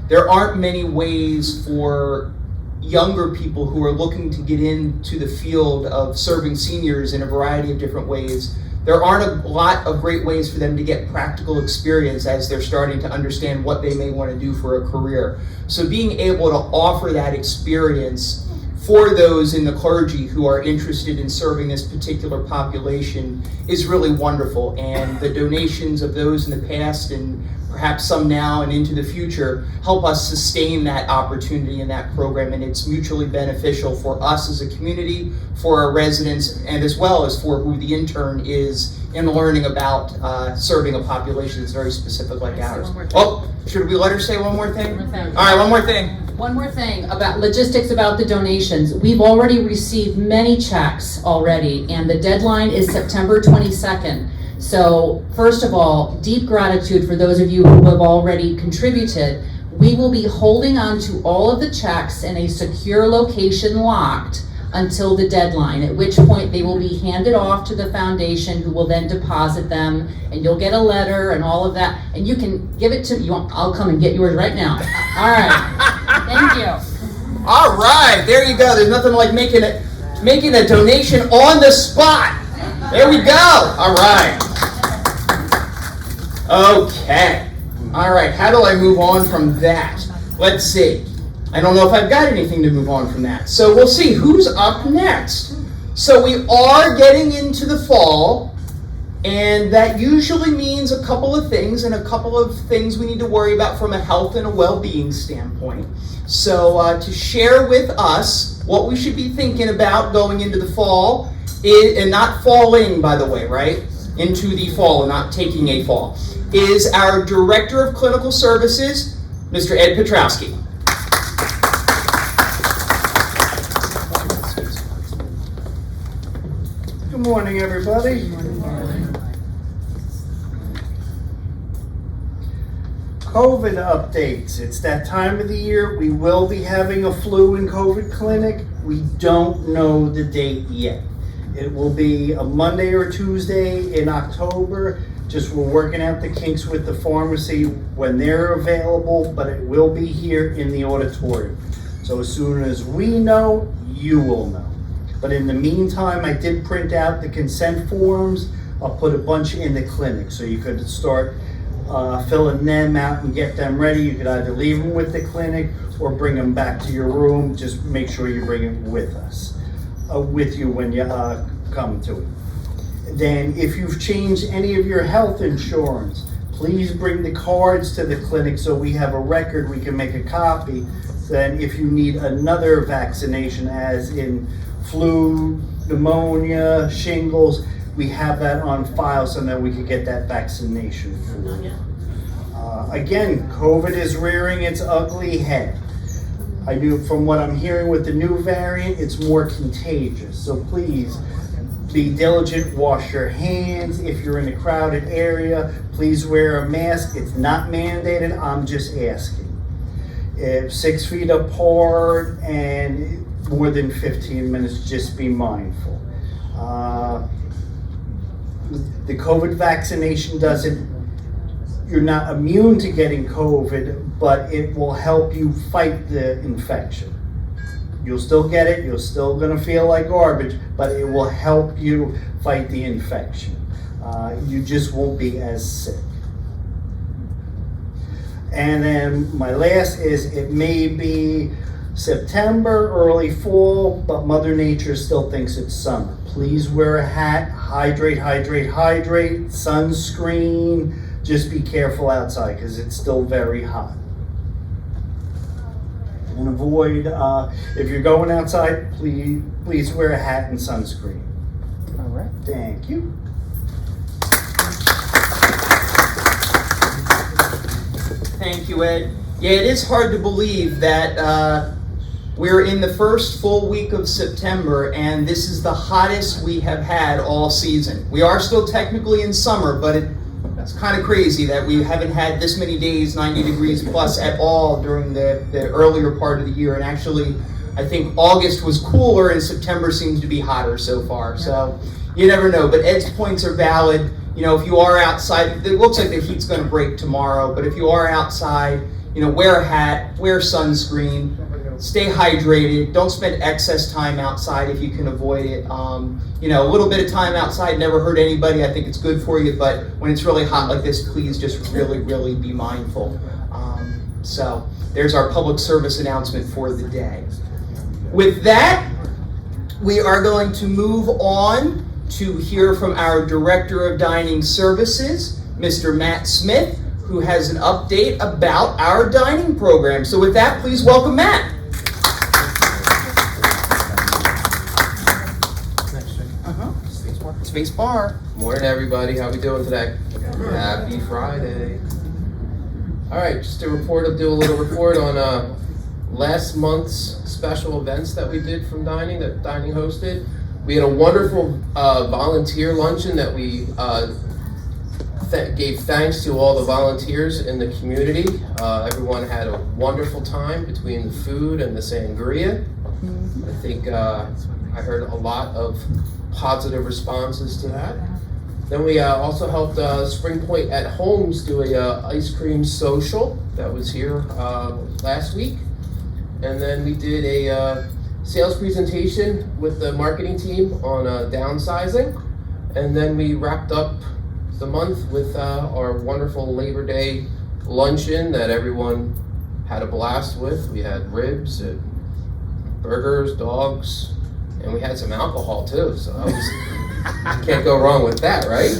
There aren't many ways for younger people who are looking to get into the field of serving seniors in a variety of different ways. There aren't a lot of great ways for them to get practical experience as they're starting to understand what they may want to do for a career. So being able to offer that experience for those in the clergy who are interested in serving this particular population is really wonderful. And the donations of those in the past and perhaps some now and into the future help us sustain that opportunity and that program. And it's mutually beneficial for us as a community, for our residents, and as well as for who the intern is in learning about serving a population that's very specific like ours. Oh, should we let her say one more thing? All right, one more thing. One more thing about logistics about the donations. We've already received many checks already, and the deadline is September 22nd. So first of all, deep gratitude for those of you who have already contributed. We will be holding on to all of the checks in a secure location locked until the deadline, at which point they will be handed off to the foundation, who will then deposit them, and you'll get a letter and all of that, and you can give it to me. I'll come and get yours right now. All right, thank you. All right, there you go. There's nothing like making a donation on the spot. There we go. All right. Okay. All right, how do I move on from that? Let's see. I don't know if I've got anything to move on from that. So we'll see who's up next. So we are getting into the fall, and that usually means a couple of things, and a couple of things we need to worry about from a health and a well-being standpoint. So to share with us what we should be thinking about going into the fall, and not falling, by the way, right? Into the fall and not taking a fall, is our Director of Clinical Services, Mr. Ed Petrowski. Good morning, everybody. COVID updates. It's that time of the year. We will be having a flu and COVID clinic. We don't know the date yet. It will be a Monday or Tuesday in October. Just we're working out the kinks with the pharmacy when they're available, but it will be here in the auditorium. So as soon as we know, you will know. But in the meantime, I did print out the consent forms. I'll put a bunch in the clinic so you could start filling them out and get them ready. You could either leave them with the clinic or bring them back to your room. Just make sure you bring it with us, with you when you come to it. Then if you've changed any of your health insurance, please bring the cards to the clinic so we have a record, we can make a copy. Then if you need another vaccination, as in flu, pneumonia, shingles, we have that on file so that we can get that vaccination for you. Again, COVID is rearing its ugly head. I do, from what I'm hearing with the new variant, it's more contagious. So please be diligent, wash your hands. If you're in a crowded area, please wear a mask. It's not mandated, I'm just asking. If 6 feet apart and more than 15 minutes, just be mindful. The COVID vaccination you're not immune to getting COVID, but it will help you fight the infection. You'll still get it, you're still gonna feel like garbage, but it will help you fight the infection. You just won't be as sick. And then my last is, it may be September, early fall, but Mother Nature still thinks it's summer. Please wear a hat, hydrate, hydrate, hydrate, sunscreen. Just be careful outside because it's still very hot. And avoid, if you're going outside, please wear a hat and sunscreen. All right. Thank you. Thank you, Ed. Yeah, it is hard to believe that we're in the first full week of September, and this is the hottest we have had all season. We are still technically in summer, but it's kind of crazy that we haven't had this many days, 90 degrees plus at all during the earlier part of the year. And actually, I think August was cooler and September seems to be hotter so far. So you never know, but Ed's points are valid. You know, if you are outside, it looks like the heat's going to break tomorrow, but if you are outside, you know, wear a hat, wear sunscreen, stay hydrated, don't spend excess time outside if you can avoid it. You know, a little bit of time outside never hurt anybody. I think it's good for you, but when it's really hot like this, please just really, really be mindful. So there's our public service announcement for the day. With that, we are going to move on to hear from our Director of Dining Services, Mr. Matt Smith, who has an update about our dining program. So with that, please welcome Matt. Space bar. Morning, everybody. How we doing today? Happy Friday. All right, just do a little report on last month's special events that we did from Dining, that Dining hosted. We had a wonderful volunteer luncheon that we gave thanks to all the volunteers in the community. Everyone had a wonderful time between the food and the sangria. I think I heard a lot of positive responses to that. Then we also helped Spring Point at Homes do a ice cream social that was here last week. And then we did a sales presentation with the marketing team on downsizing. And then we wrapped up the month with our wonderful Labor Day luncheon that everyone had a blast with. We had ribs and burgers, dogs, and we had some alcohol too. So that was, can't go wrong with that, right?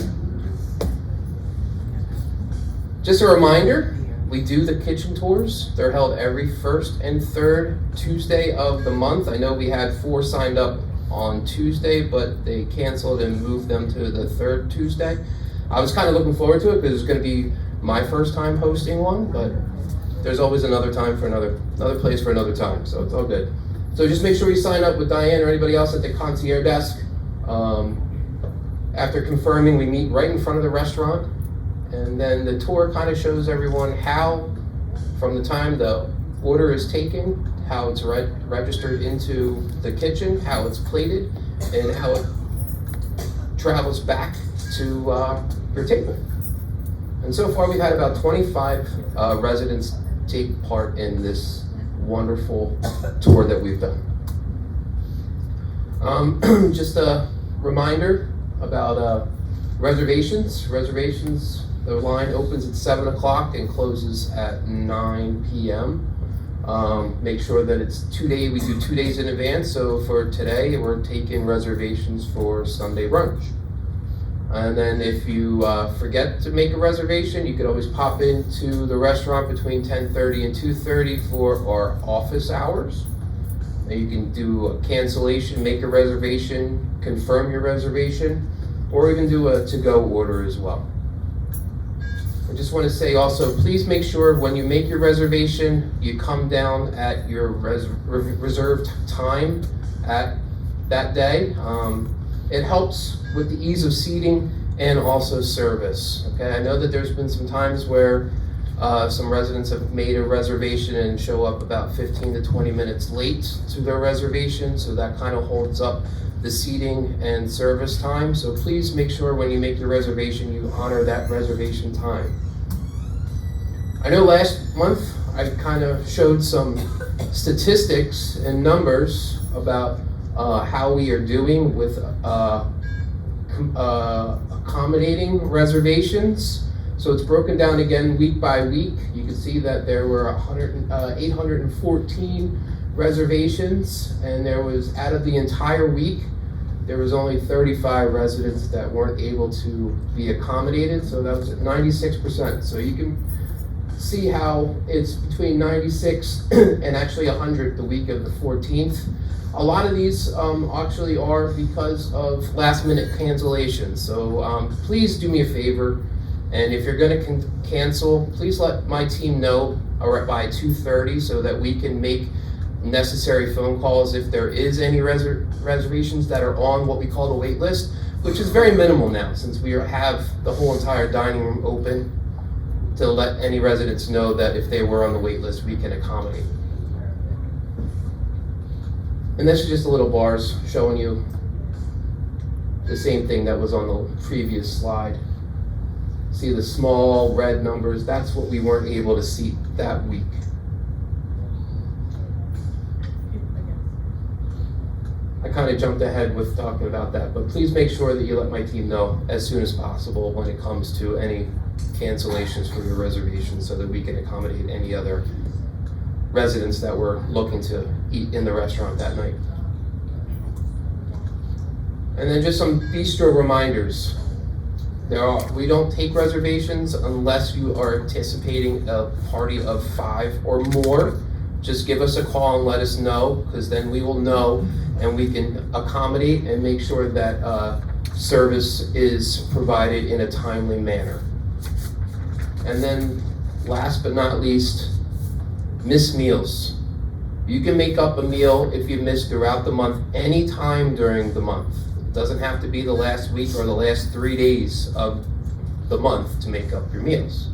Just a reminder, we do the kitchen tours. They're held every first and third Tuesday of the month. I know we had 4 signed up on Tuesday, but they canceled and moved them to the third Tuesday. I was kind of looking forward to it because it's going to be my first time hosting one, but there's always another time for another place for another time, so it's all good. So just make sure you sign up with Diane or anybody else at the concierge desk. After confirming, we meet right in front of the restaurant, and then the tour kind of shows everyone how, from the time the order is taken, how it's registered into the kitchen, how it's plated, and how it travels back to your table. And so far we've had about 25 residents take part in this wonderful tour that we've done. Just a reminder about reservations. Reservations, the line opens at 7 o'clock and closes at 9 p.m. Make sure that it's we do 2 days in advance. So for today, we're taking reservations for Sunday brunch. And then if you forget to make a reservation, you could always pop into the restaurant between 10:30 and 2:30 for our office hours. And you can do a cancellation, make a reservation, confirm your reservation, or even do a to-go order as well. I just want to say also, please make sure when you make your reservation, you come down at your reserved time at that day. It helps with the ease of seating and also service. Okay, I know that there's been some times where some residents have made a reservation and show up about 15 to 20 minutes late to their reservation, so that kind of holds up the seating and service time. So please make sure when you make your reservation, you honor that reservation time. I know last month I kind of showed some statistics and numbers about how we are doing with accommodating reservations. So it's broken down again week by week. You can see that there were 814 reservations, and there was, out of the entire week, there was only 35 residents that weren't able to be accommodated. So that was at 96%. So you can see how it's between 96 and actually 100 the week of the 14th. A lot of these actually are because of last minute cancellations. So please do me a favor, and if you're going to cancel, please let my team know by 2:30 so that we can make necessary phone calls if there is any reservations that are on what we call the wait list, which is very minimal now since we have the whole entire dining room open to let any residents know that if they were on the wait list, we can accommodate. And this is just a little bars showing you the same thing that was on the previous slide. See the small red numbers? That's what we weren't able to seat that week. I kind of jumped ahead with talking about that, but please make sure that you let my team know as soon as possible when it comes to any cancellations for your reservations so that we can accommodate any other residents that were looking to eat in the restaurant that night. And then just some bistro reminders. We don't take reservations unless you are anticipating a party of 5 or more. Just give us a call and let us know, because then we will know and we can accommodate and make sure that service is provided in a timely manner. And then last but not least, missed meals. You can make up a meal if you miss throughout the month, anytime during the month. It doesn't have to be the last week or the last 3 days of the month to make up your meals.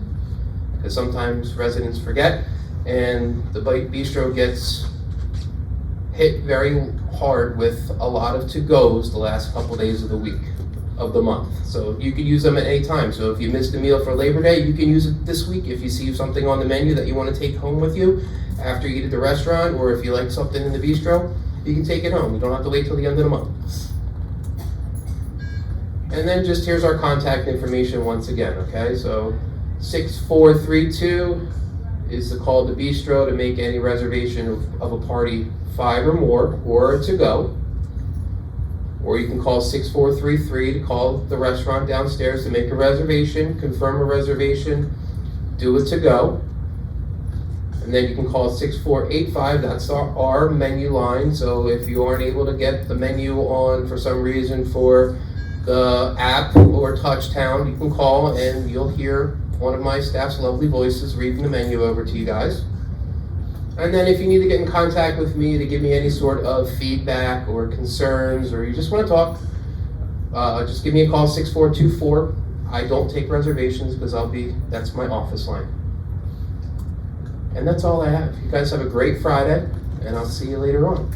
Because sometimes residents forget, and the Bite Bistro gets hit very hard with a lot of to-goes the last couple days of the week, of the month. So you could use them at any time. So if you missed a meal for Labor Day, you can use it this week. If you see something on the menu that you want to take home with you after you eat at the restaurant, or if you like something in the bistro, you can take it home. You don't have to wait till the end of the month. And then just here's our contact information once again, okay? So 6432 is the call to bistro to make any reservation of a party 5 or more, or to go. Or you can call 6433 to call the restaurant downstairs to make a reservation, confirm a reservation, do it to go. And then you can call 6485, that's our menu line. So if you aren't able to get the menu on for some reason for the app or Touchtown, you can call and you'll hear one of my staff's lovely voices reading the menu over to you guys. And then if you need to get in contact with me to give me any sort of feedback or concerns, or you just want to talk, just give me a call, 6424. I don't take reservations because that's my office line. And that's all I have. You guys have a great Friday, and I'll see you later on.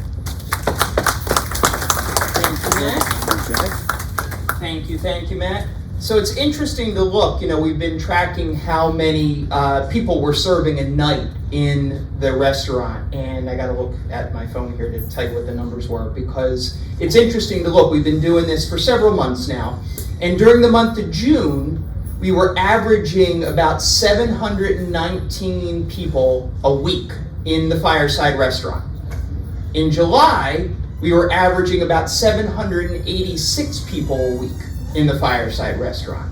Thank you, Matt. So it's interesting to look, we've been tracking how many people we're serving a night in the restaurant, and I gotta look at my phone here to tell you what the numbers were, because it's interesting to look. We've been doing this for several months now, and during the month of June, we were averaging about 719 people a week in the Fireside Restaurant. In July, we were averaging about 786 people a week in the Fireside Restaurant.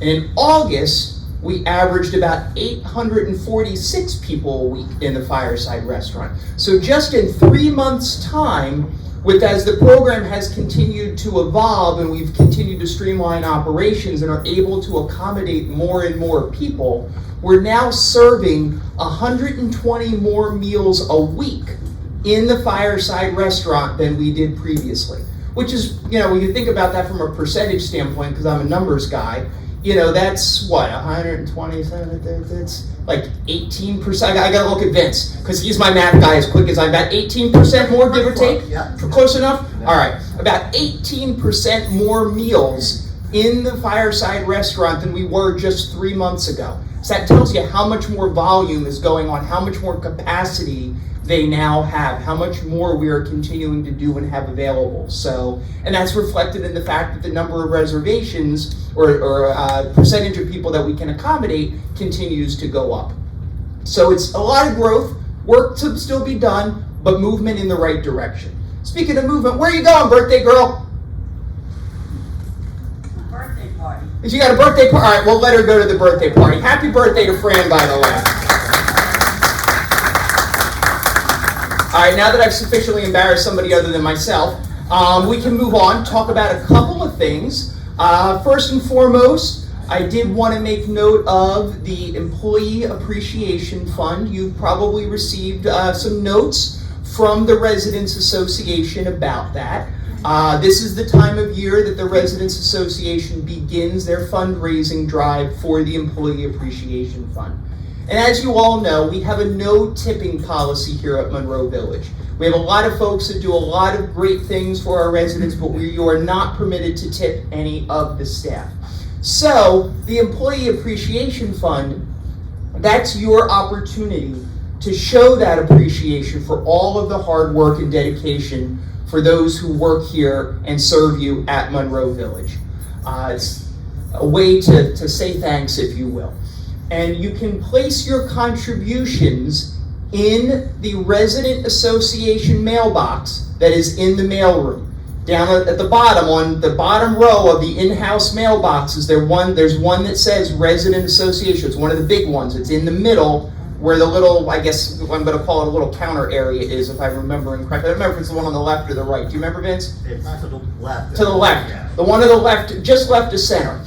And in August, we averaged about 846 people a week in the Fireside Restaurant. So just in 3 months' time, as the program has continued to evolve and we've continued to streamline operations and are able to accommodate more and more people, we're now serving 120 more meals a week in the Fireside Restaurant than we did previously. Which is, when you think about that from a percentage standpoint, because I'm a numbers guy, that's what, 127, that's like 18%. I gotta look at Vince, because he's my math guy as quick as I'm at. 18% more, give or take? Yeah. Close enough? All right, about 18% more meals in the Fireside Restaurant than we were just 3 months ago. So that tells you how much more volume is going on, how much more capacity they now have, how much more we are continuing to do and have available. So, and that's reflected in the fact that the number of reservations or percentage of people that we can accommodate continues to go up. So it's a lot of growth, work to still be done, but movement in the right direction. Speaking of movement, where are you going, birthday girl? Birthday party. She got a birthday party? All right, we'll let her go to the birthday party. Happy birthday to Fran, by the way. All right, now that I've sufficiently embarrassed somebody other than myself, we can move on, talk about a couple of things. First and foremost, I did want to make note of the Employee Appreciation Fund. You've probably received some notes from the Residents Association about that. This is the time of year that the Residents Association begins their fundraising drive for the Employee Appreciation Fund. And as you all know, we have a no tipping policy here at Monroe Village. We have a lot of folks that do a lot of great things for our residents, but you are not permitted to tip any of the staff. So the Employee Appreciation Fund, that's your opportunity to show that appreciation for all of the hard work and dedication for those who work here and serve you at Monroe Village. It's a way to say thanks, if you will. And you can place your contributions in the Resident Association mailbox that is in the mailroom. Down at the bottom, on the bottom row of the in-house mailboxes, there's one that says Resident Association. It's one of the big ones. It's in the middle where the little, I guess I'm going to call it a little counter area is, if I'm remembering correctly. I don't remember if it's the one on the left or the right. Do you remember, Vince? It's not to the left. To the left. Yeah. The one to the left, just left of center.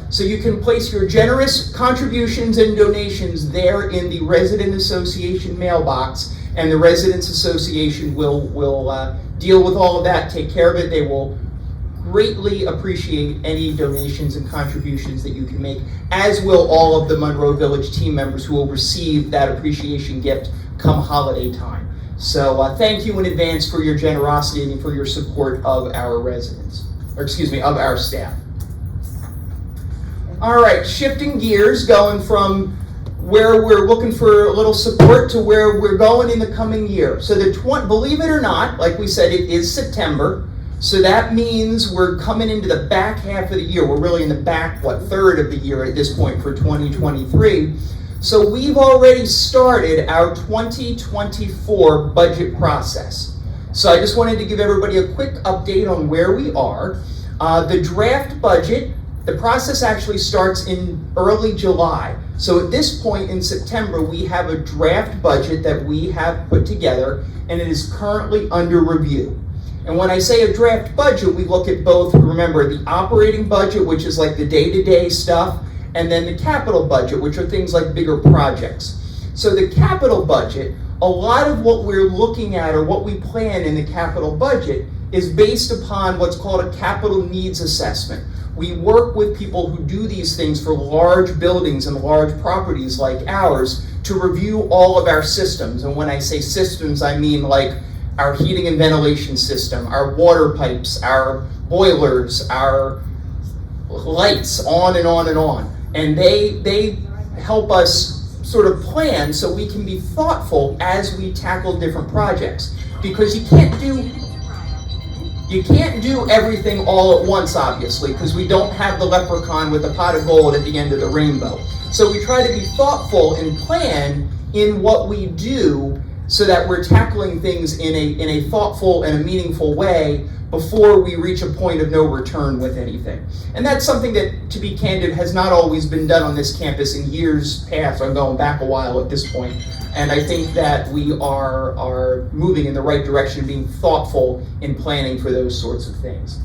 So you can place your generous contributions and donations there in the Resident Association mailbox, and the Residents Association will deal with all of that, take care of it. They will greatly appreciate any donations and contributions that you can make, as will all of the Monroe Village team members who will receive that appreciation gift come holiday time. So thank you in advance for your generosity and for your support of our residents, or excuse me, of our staff. All right, shifting gears, going from where we're looking for a little support to where we're going in the coming year. So believe it or not, like we said, it is September. So that means we're coming into the back half of the year. We're really in the back, third of the year at this point for 2023. So we've already started our 2024 budget process. So I just wanted to give everybody a quick update on where we are. The draft budget, the process actually starts in early July. So at this point in September, we have a draft budget that we have put together, and it is currently under review. And when I say a draft budget, we look at both, remember, the operating budget, which is like the day-to-day stuff, and then the capital budget, which are things like bigger projects. So the capital budget, a lot of what we're looking at or what we plan in the capital budget is based upon what's called a capital needs assessment. We work with people who do these things for large buildings and large properties like ours to review all of our systems. And when I say systems, I mean like our heating and ventilation system, our water pipes, our boilers, our lights, on and on and on. And they help us sort of plan so we can be thoughtful as we tackle different projects. Because you can't do everything all at once, obviously, because we don't have the leprechaun with a pot of gold at the end of the rainbow. So we try to be thoughtful and plan in what we do so that we're tackling things in a thoughtful and a meaningful way before we reach a point of no return with anything. And that's something that, to be candid, has not always been done on this campus in years past. I'm going back a while at this point. And I think that we are moving in the right direction, being thoughtful in planning for those sorts of things.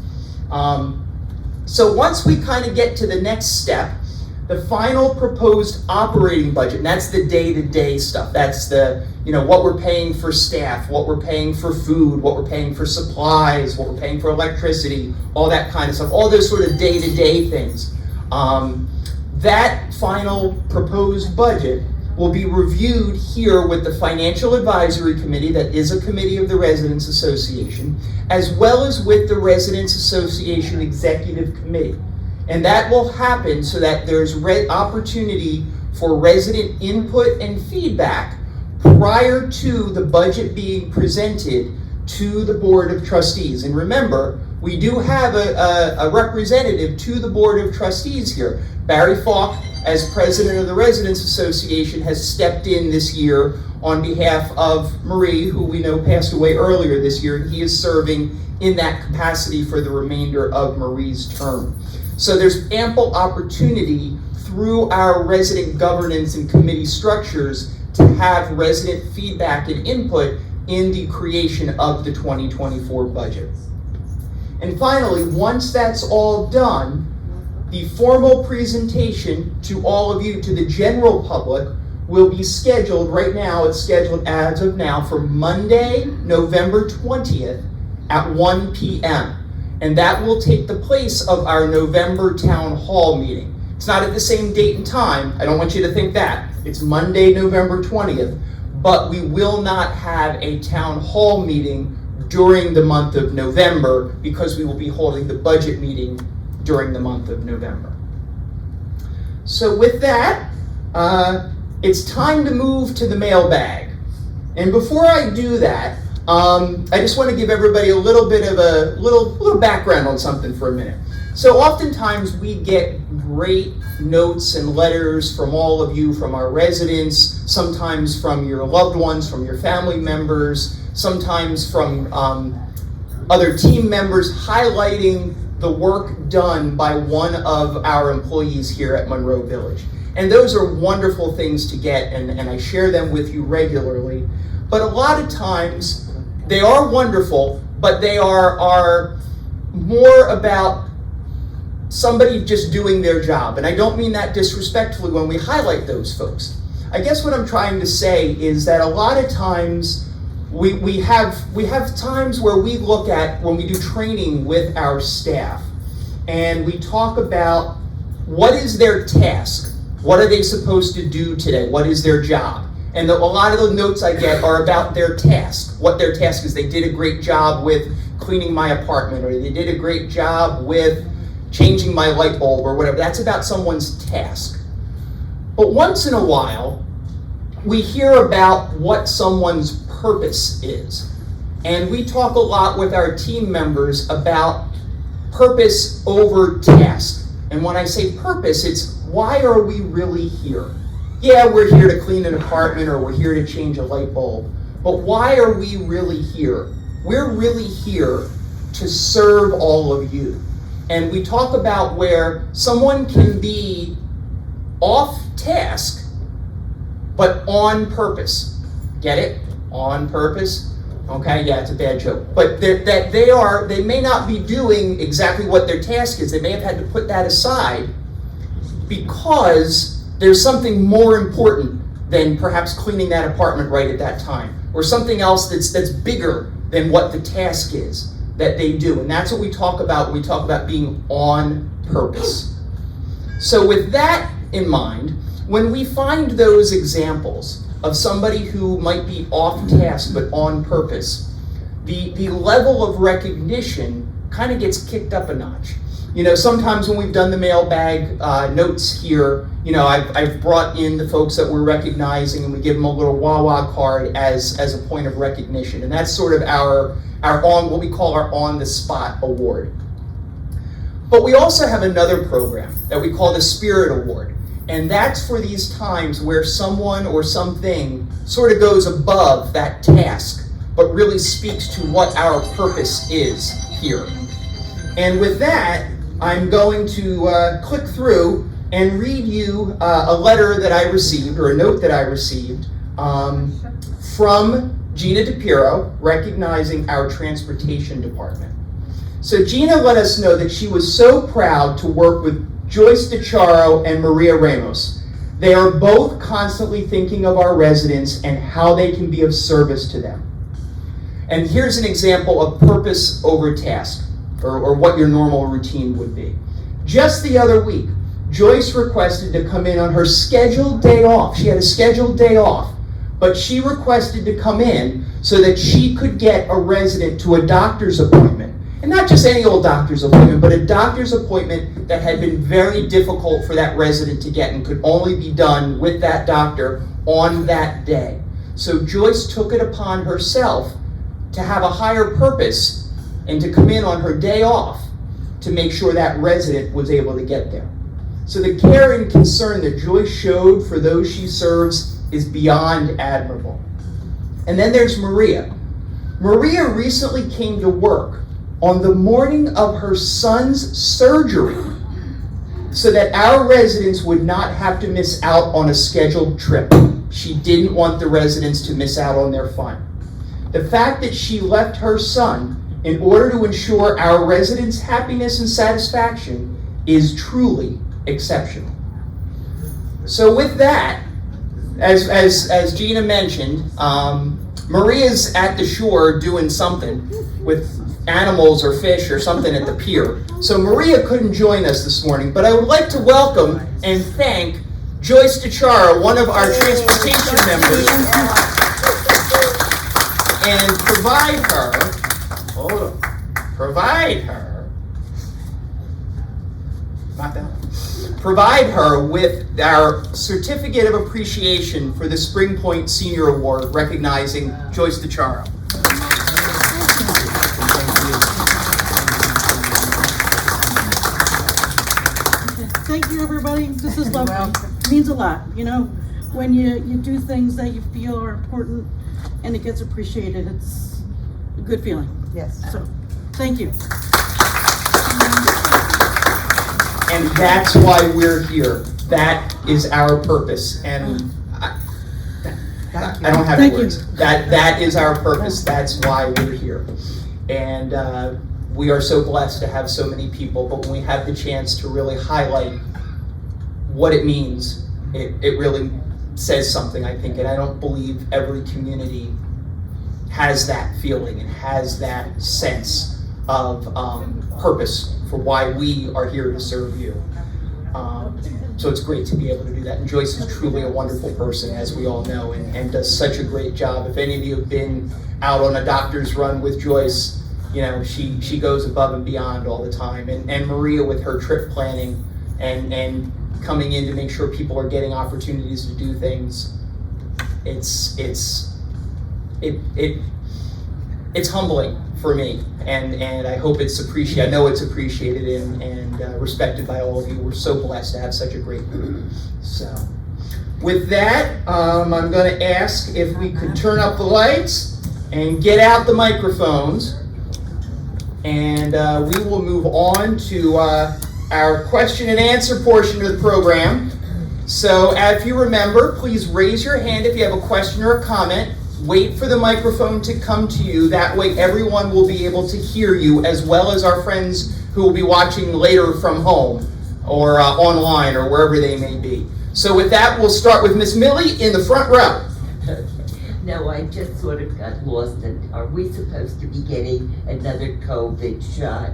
So once we kind of get to the next step, the final proposed operating budget, and that's the day-to-day stuff. That's the, what we're paying for staff, what we're paying for food, what we're paying for supplies, what we're paying for electricity, all that kind of stuff, all those sort of day-to-day things. That final proposed budget will be reviewed here with the Financial Advisory Committee, that is a committee of the Residents Association, as well as with the Residents Association Executive Committee. And that will happen so that there's opportunity for resident input and feedback prior to the budget being presented to the Board of Trustees. And remember, we do have a representative to the Board of Trustees here. Barry Falk, as president of the Residents Association, has stepped in this year on behalf of Marie, who we know passed away earlier this year, and he is serving in that capacity for the remainder of Marie's term. So there's ample opportunity through our resident governance and committee structures to have resident feedback and input in the creation of the 2024 budget. And finally, once that's all done, the formal presentation to all of you, to the general public, will be scheduled right now. It's scheduled as of now for Monday, November 20th at 1 p.m. And that will take the place of our November town hall meeting. It's not at the same date and time. I don't want you to think that. It's Monday, November 20th. But we will not have a town hall meeting during the month of November because we will be holding the budget meeting during the month of November. So with that, it's time to move to the mailbag. And before I do that, I just want to give everybody a little bit of a little background on something for a minute. So oftentimes we get great notes and letters from all of you, from our residents, sometimes from your loved ones, from your family members, sometimes from other team members highlighting the work done by one of our employees here at Monroe Village. And those are wonderful things to get, and I share them with you regularly. But a lot of times, they are wonderful, but they are more about somebody just doing their job. And I don't mean that disrespectfully when we highlight those folks. I guess what I'm trying to say is that a lot of times we have times where we look at, when we do training with our staff, and we talk about what is their task, what are they supposed to do today, what is their job. And a lot of the notes I get are about their task, what their task is. They did a great job with cleaning my apartment, or they did a great job with changing my light bulb, or whatever. That's about someone's task. But once in a while, we hear about what someone's purpose is. And we talk a lot with our team members about purpose over task. And when I say purpose, it's why are we really here? Yeah, we're here to clean an apartment, or we're here to change a light bulb. But why are we really here? We're really here to serve all of you. And we talk about where someone can be off task, but on purpose. Get it? On purpose? Okay, yeah, it's a bad joke. But that they may not be doing exactly what their task is. They may have had to put that aside because there's something more important than perhaps cleaning that apartment right at that time, or something else that's bigger than what the task is that they do. And that's what we talk about when we talk about being on purpose. So with that in mind, when we find those examples of somebody who might be off task but on purpose, the level of recognition kind of gets kicked up a notch. You know, sometimes when we've done the mailbag notes here, you know, I've brought in the folks that we're recognizing, and we give them a little Wawa card as a point of recognition. And that's sort of our what we call our on-the-spot award. But we also have another program that we call the Spirit Award. And that's for these times where someone or something sort of goes above that task, but really speaks to what our purpose is here. And with that, I'm going to click through and read you a letter that I received, or a note that I received from Gina DePiero, recognizing our transportation department. So Gina let us know that she was so proud to work with Joyce DeCharo and Maria Ramos. They are both constantly thinking of our residents and how they can be of service to them. And here's an example of purpose over task, or what your normal routine would be. Just the other week, Joyce requested to come in on her scheduled day off. She had a scheduled day off, but she requested to come in so that she could get a resident to a doctor's appointment. And not just any old doctor's appointment, but a doctor's appointment that had been very difficult for that resident to get and could only be done with that doctor on that day. So Joyce took it upon herself to have a higher purpose and to come in on her day off to make sure that resident was able to get there. So the care and concern that Joyce showed for those she serves is beyond admirable. And then there's Maria. Maria recently came to work on the morning of her son's surgery so that our residents would not have to miss out on a scheduled trip. She didn't want the residents to miss out on their fun. The fact that she left her son in order to ensure our residents' happiness and satisfaction is truly exceptional. So with that, as Gina mentioned, Maria's at the shore doing something with animals or fish or something at the pier. So Maria couldn't join us this morning, but I would like to welcome and thank Joyce DeCharo, one of our transportation members, and provide her with our certificate of appreciation for the Spring Point Senior Award, recognizing Joyce DeCharo. Thank you, everybody. This is lovely. It means a lot, you know, when you do things that you feel are important and it gets appreciated. It's a good feeling. Yes. So, thank you. And that's why we're here. That is our purpose. And I don't have Thank words. you. That is our purpose. That's why we're here. And we are so blessed to have so many people, but when we have the chance to really highlight what it means, it really says something, I think. And I don't believe every community has that feeling and has that sense of purpose for why we are here to serve you. So it's great to be able to do that. And Joyce is truly a wonderful person, as we all know, and does such a great job. If any of you have been out on a doctor's run with Joyce, you know, she goes above and beyond all the time. And Maria with her trip planning and coming in to make sure people are getting opportunities to do things. It's humbling for me, and I hope it's appreciated. I know it's appreciated and respected by all of you. We're so blessed to have such a great group. So, with that, I'm going to ask if we could turn up the lights and get out the microphones, and we will move on to our question and answer portion of the program. So, if you remember, please raise your hand if you have a question or a comment. Wait for the microphone to come to you. That way everyone will be able to hear you, as well as our friends who will be watching later from home or online or wherever they may be. So with that, we'll start with Miss Millie in the front row. No, I just sort of got lost. And are we supposed to be getting another COVID shot?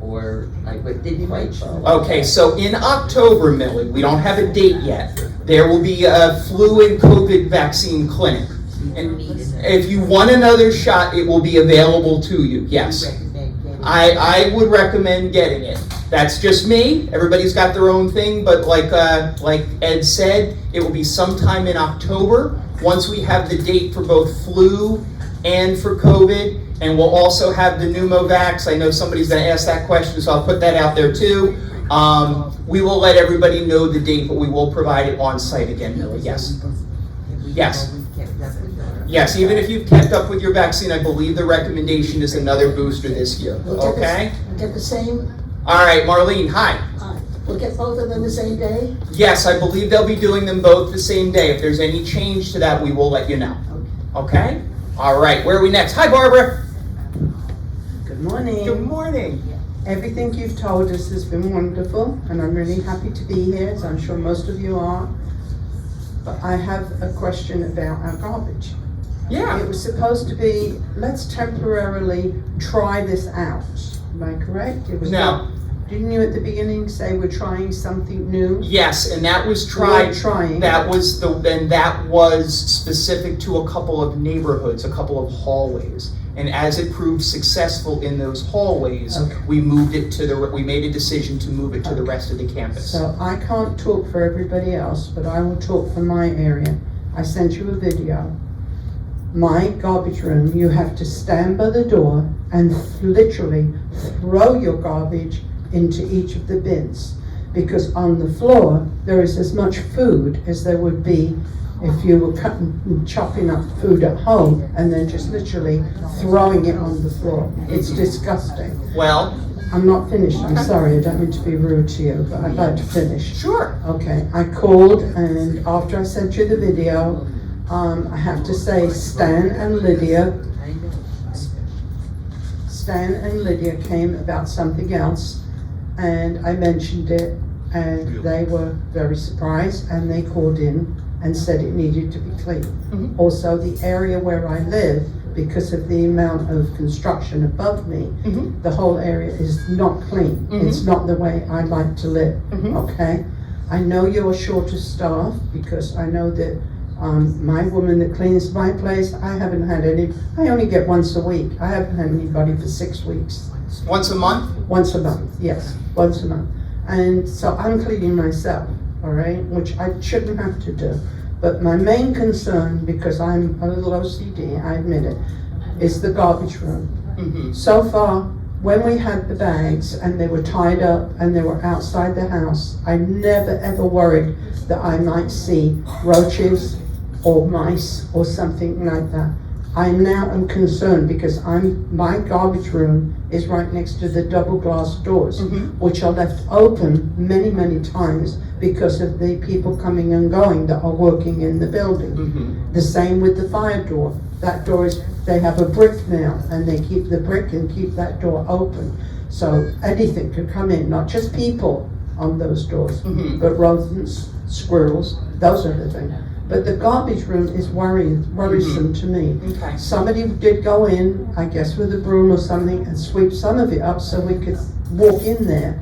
Or I didn't quite follow. Okay, so in October, Millie, we don't have a date yet. There will be a flu and COVID vaccine clinic. And if you want another shot, it will be available to you, yes. I would recommend getting it. That's just me. Everybody's got their own thing, but like Ed said, it will be sometime in October once we have the date for both flu and for COVID. And we'll also have the pneumovax. I know somebody's going to ask that question, so I'll put that out there too. We will let everybody know the date, but we will provide it on site again, Millie. Yes. Yes. Yes, even if you've kept up with your vaccine, I believe the recommendation is another booster this year. Okay? Get the same? All right, Marlene, hi. We'll get both of them the same day? Yes, I believe they'll be doing them both the same day. If there's any change to that, we will let you know. Okay? All right, where are we next? Hi, Barbara. Good morning. Good morning. Everything you've told us has been wonderful, and I'm really happy to be here, as I'm sure most of you are. But I have a question about our garbage. Yeah. It was supposed to be, let's temporarily try this out. Am I correct? It was No. Didn't you at the beginning say we're trying something new? Yes, and that was tried. Trying. That was that was specific to a couple of neighborhoods, a couple of hallways. And as it proved successful in those hallways, Okay. we moved it we made a decision to move it to the rest of the campus. So I can't talk for everybody else, but I will talk for my area. I sent you a video. My garbage room, you have to stand by the door and literally throw your garbage into each of the bins. Because on the floor, there is as much food as there would be if you were chopping up food at home and then just literally throwing it on the floor. It's disgusting. Well, I'm not finished, I'm sorry, I don't mean to be rude to you, but I'd like to finish. sure. Okay, I called, and after I sent you the video, I have to say Stan and Lydia came about something else, and I mentioned it, and they were very surprised, and they called in and said it needed to be cleaned. Mhm. Also, the area where I live, because of the amount of construction above me, Mhm. the whole area is not clean. Mhm. It's not the way I like to live, Mhm. okay? I know you're short of staff, because I know that my woman that cleans my place, I haven't had any, I only get once a week. I haven't had anybody for 6 weeks. Once a month? Once a month, yes, once a month. And so I'm cleaning myself, all right, which I shouldn't have to do. But my main concern, because I'm a little OCD, I admit it, is the garbage room. Mm-hmm. So far, when we had the bags and they were tied up and they were outside the house, I never ever worried that I might see roaches or mice or something like that. I now am concerned because my garbage room is right next to the double glass doors, Mhm. which are left open many, many times because of the people coming and going that are working in the building. Mm-hmm. The same with the fire door. That door is, they have a brick now, and they keep the brick and keep that door open. So anything could come in, not just people on those doors, Mhm. but rodents, squirrels, those are the things. But the garbage room is worrisome to me. Okay. Somebody did go in, I guess with a broom or something, and sweep some of it up so we could walk in there.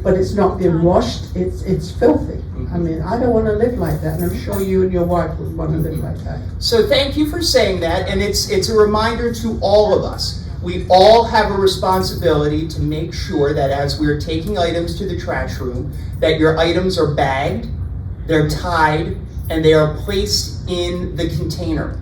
But it's not been washed, it's filthy. I mean, I don't wanna live like that, and I'm sure you and your wife would wanna live like that. So thank you for saying that, and it's a reminder to all of us. We all have a responsibility to make sure that as we're taking items to the trash room, that your items are bagged, they're tied, and they are placed in the container.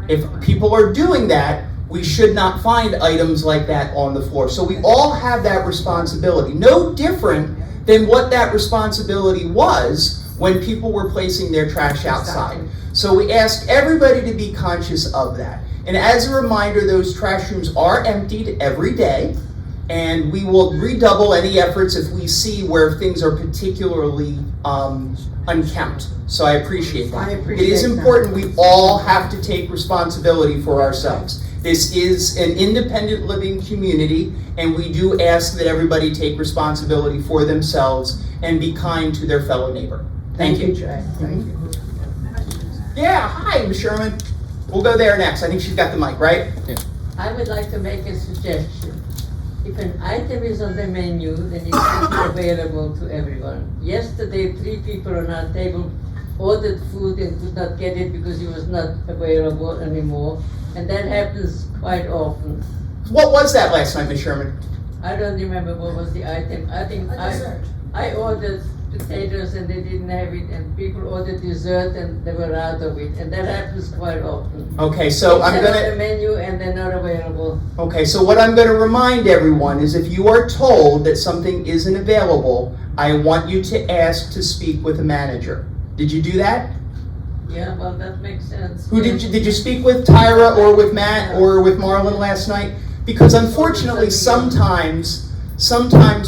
If people are doing that, we should not find items like that on the floor. So we all have that responsibility. No different than what that responsibility was when people were placing their trash outside. So we ask everybody to be conscious of that. And as a reminder, those trash rooms are emptied every day, and we will redouble any efforts if we see where things are particularly unkempt. So I appreciate that. I appreciate It is that. important we all have to take responsibility for ourselves. This is an independent living community, and we do ask that everybody take responsibility for themselves and be kind to their fellow neighbor. Thank you. Jay. Thank you. Yeah, hi, Ms. Sherman. We'll go there next. I think she's got the mic, right? I would like to make a suggestion. If an item is on the menu, then it should be available to everyone. Yesterday, 3 people on our table ordered food and could not get it because it was not available anymore. And that happens quite often. What was that last night, Ms. Sherman? I don't remember what was the item. I think I ordered potatoes and they didn't have it, and people ordered dessert and they were out of it. And that happens quite often. Okay, so I'm It's on gonna. the menu and they're not available. Okay, so what I'm going to remind everyone is if you are told that something isn't available, I want you to ask to speak with a manager. Did you do that? Yeah, well, that makes sense. Who did you speak with, Tyra or with Matt or with Marlon last night? Because unfortunately, sometimes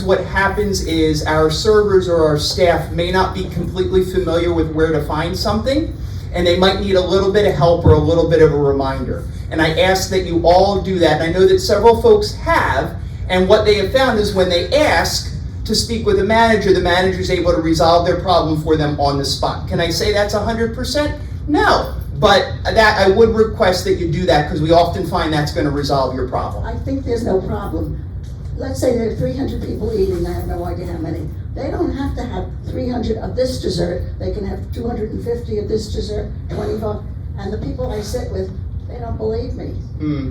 what happens is our servers or our staff may not be completely familiar with where to find something, and they might need a little bit of help or a little bit of a reminder. And I ask that you all do that. And I know that several folks have, and what they have found is when they ask to speak with the manager is able to resolve their problem for them on the spot. Can I say that's 100%? No. But that I would request that you do that because we often find that's going to resolve your problem. I think there's no problem. Let's say there are 300 people eating, I have no idea how many. They don't have to have 300 of this dessert. They can have 250 of this dessert, 25. And the people I sit with, they don't believe me.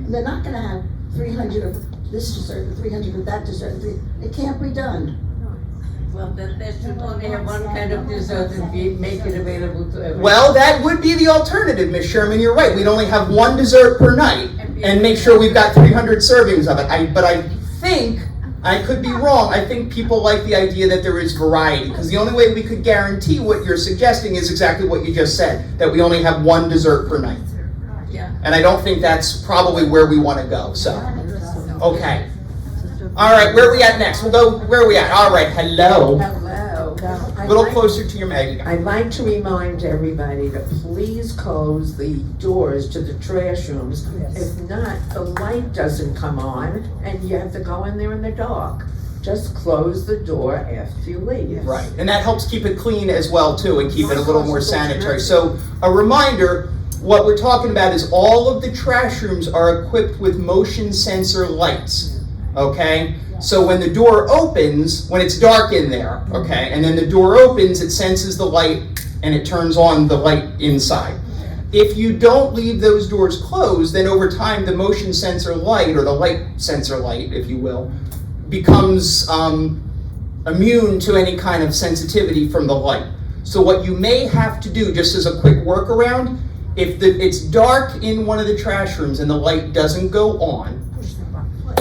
They're not gonna have 300 of this dessert and 300 of that dessert. It can't be done. Well, then they should only have one kind of dessert and make it available to everyone. Well, that would be the alternative, Ms. Sherman. You're right. We'd only have one dessert per night and make sure we've got 300 servings of it. But I think, I could be wrong, I think people like the idea that there is variety, because the only way we could guarantee what you're suggesting is exactly what you just said, that we only have one dessert per night. Yeah. And I don't think that's probably where we want to go, so. Okay. All right, where are we at next? We'll go, where are we at? All right, hello. Hello. A little closer to your mic. I'd like to remind everybody to please close the doors to the trash rooms. If not, the light doesn't come on and you have to go in there in the dark. Just close the door after you leave. Right, and that helps keep it clean as well too, and keep it a little more sanitary. So a reminder, what we're talking about is all of the trash rooms are equipped with motion sensor lights, okay? So when the door opens, when it's dark in there, okay, and then the door opens, it senses the light and it turns on the light inside. If you don't leave those doors closed, then over time the motion sensor light, or the light sensor light, if you will, becomes immune to any kind of sensitivity from the light. So what you may have to do, just as a quick workaround, if it's dark in one of the trash rooms and the light doesn't go on,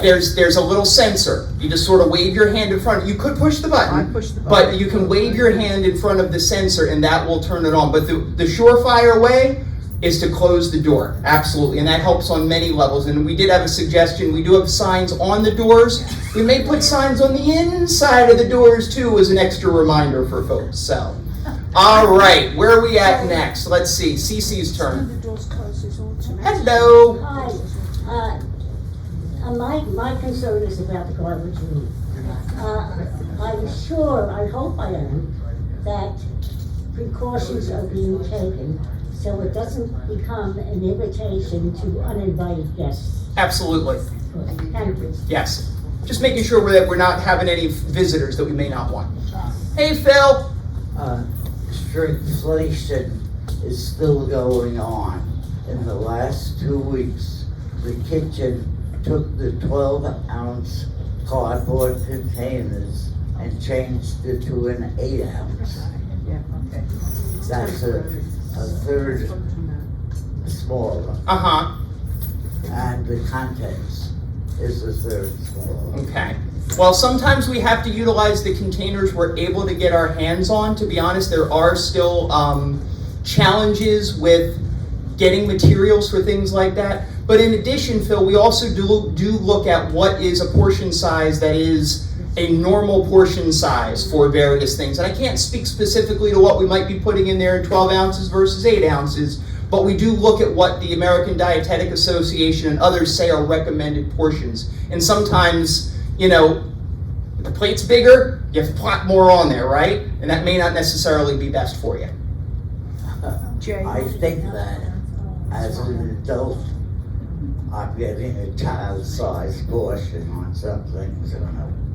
there's a little sensor. You just sort of wave your hand in front. You could push the button, but you can wave your hand in front of the sensor and that will turn it on. But the surefire way is to close the door, absolutely, and that helps on many levels. And we did have a suggestion. We do have signs on the doors. We may put signs on the inside of the doors too as an extra reminder for folks. So, all right, where are we at next? Let's see, Cece's turn. Hello. Hi. My concern is about the garbage room. I'm sure, I hope I am, that precautions are being taken so it doesn't become an invitation to uninvited guests. Absolutely. Thank you. Yes. Just making sure that we're not having any visitors that we may not want. Hey, Phil. Shrinkflation is still going on. In the last 2 weeks, the kitchen took the 12-ounce cardboard containers and changed it to an 8-ounce. That's a third smaller. And the contents is a third smaller. Okay. Well, sometimes we have to utilize the containers we're able to get our hands on. To be honest, there are still challenges with getting materials for things like that. But in addition, Phil, we also do look at what is a portion size that is a normal portion size for various things. And I can't speak specifically to what we might be putting in there in 12 ounces versus 8 ounces, but we do look at what the American Dietetic Association and others say are recommended portions. And sometimes, you know, if the plate's bigger, you have to plot more on there, right? And that may not necessarily be best for you. I think that as an adult, I'm getting a child-sized portion on some things.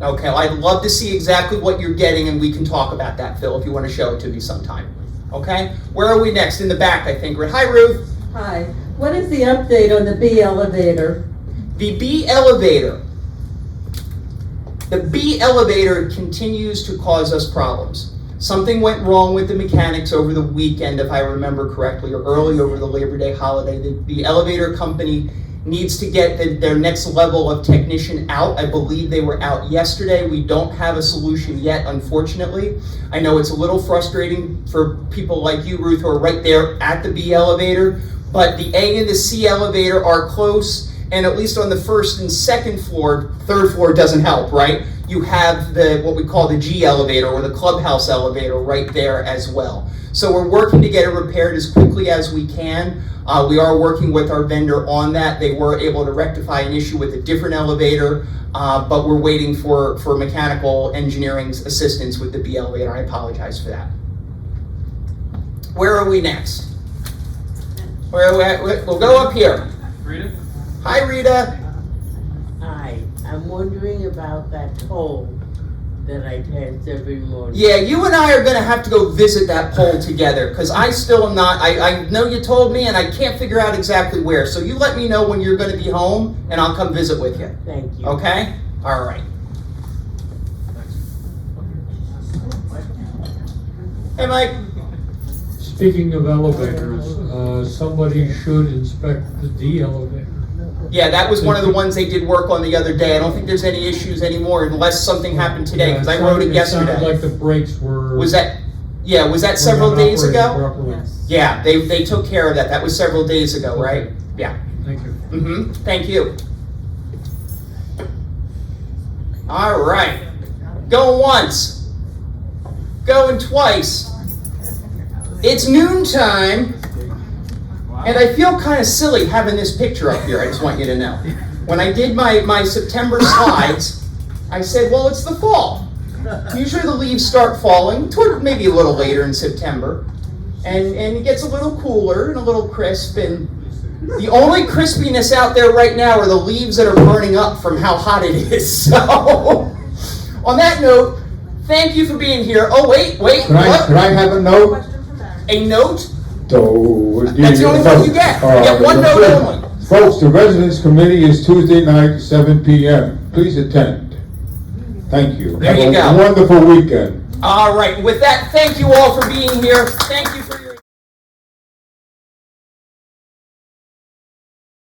Okay, well, I'd love to see exactly what you're getting, and we can talk about that, Phil, if you want to show it to me sometime. Okay? Where are we next? In the back, I think. Hi, Ruth. Hi. What is the update on the B elevator? The B elevator. The B elevator continues to cause us problems. Something went wrong with the mechanics over the weekend, if I remember correctly, or early over the Labor Day holiday. The elevator company needs to get their next level of technician out. I believe they were out yesterday. We don't have a solution yet, unfortunately. I know it's a little frustrating for people like you, Ruth, who are right there at the B elevator, but the A and the C elevator are close, and at least on the first and second floor, third floor doesn't help, right? You have what we call the G elevator, or the clubhouse elevator, right there as well. So we're working to get it repaired as quickly as we can. We are working with our vendor on that. They were able to rectify an issue with a different elevator, but we're waiting for mechanical engineering's assistance with the B elevator. I apologize for that. Where are we next? Where are we at? We'll go up here. Rita? Hi, Rita. Hi, I'm wondering about that pole that I pass every morning. Yeah, you and I are going to have to go visit that pole together, because I still am not, I know you told me, and I can't figure out exactly where. So you let me know when you're going to be home, and I'll come visit with you. Thank you. Okay? All right. Hey, Mike. Speaking of elevators, somebody should inspect the D elevator. Yeah, that was one of the ones they did work on the other day. I don't think there's any issues anymore unless something happened today, because I wrote it yesterday. It sounded like the brakes were... Was that several days ago? Properly. Yes. Yeah, they took care of that. That was several days ago, right? Yeah. Thank you. Mm-hmm. Thank you. All right. Going once. Going twice. It's noontime. And I feel kind of silly having this picture up here, I just want you to know. When I did my September slides, I said, well, it's the fall. Usually the leaves start falling, toward maybe a little later in September. And it gets a little cooler and a little crisp. And the only crispiness out there right now are the leaves that are burning up from how hot it is. So, on that note, thank you for being here. Oh, wait. Could I have a note? A note? That's the only one you get. You get one note only. Folks, the Residence Committee is Tuesday night, 7 p.m. Please attend. Thank you. There you have go. a wonderful weekend. All right. With that, thank you all for being here. Thank you for your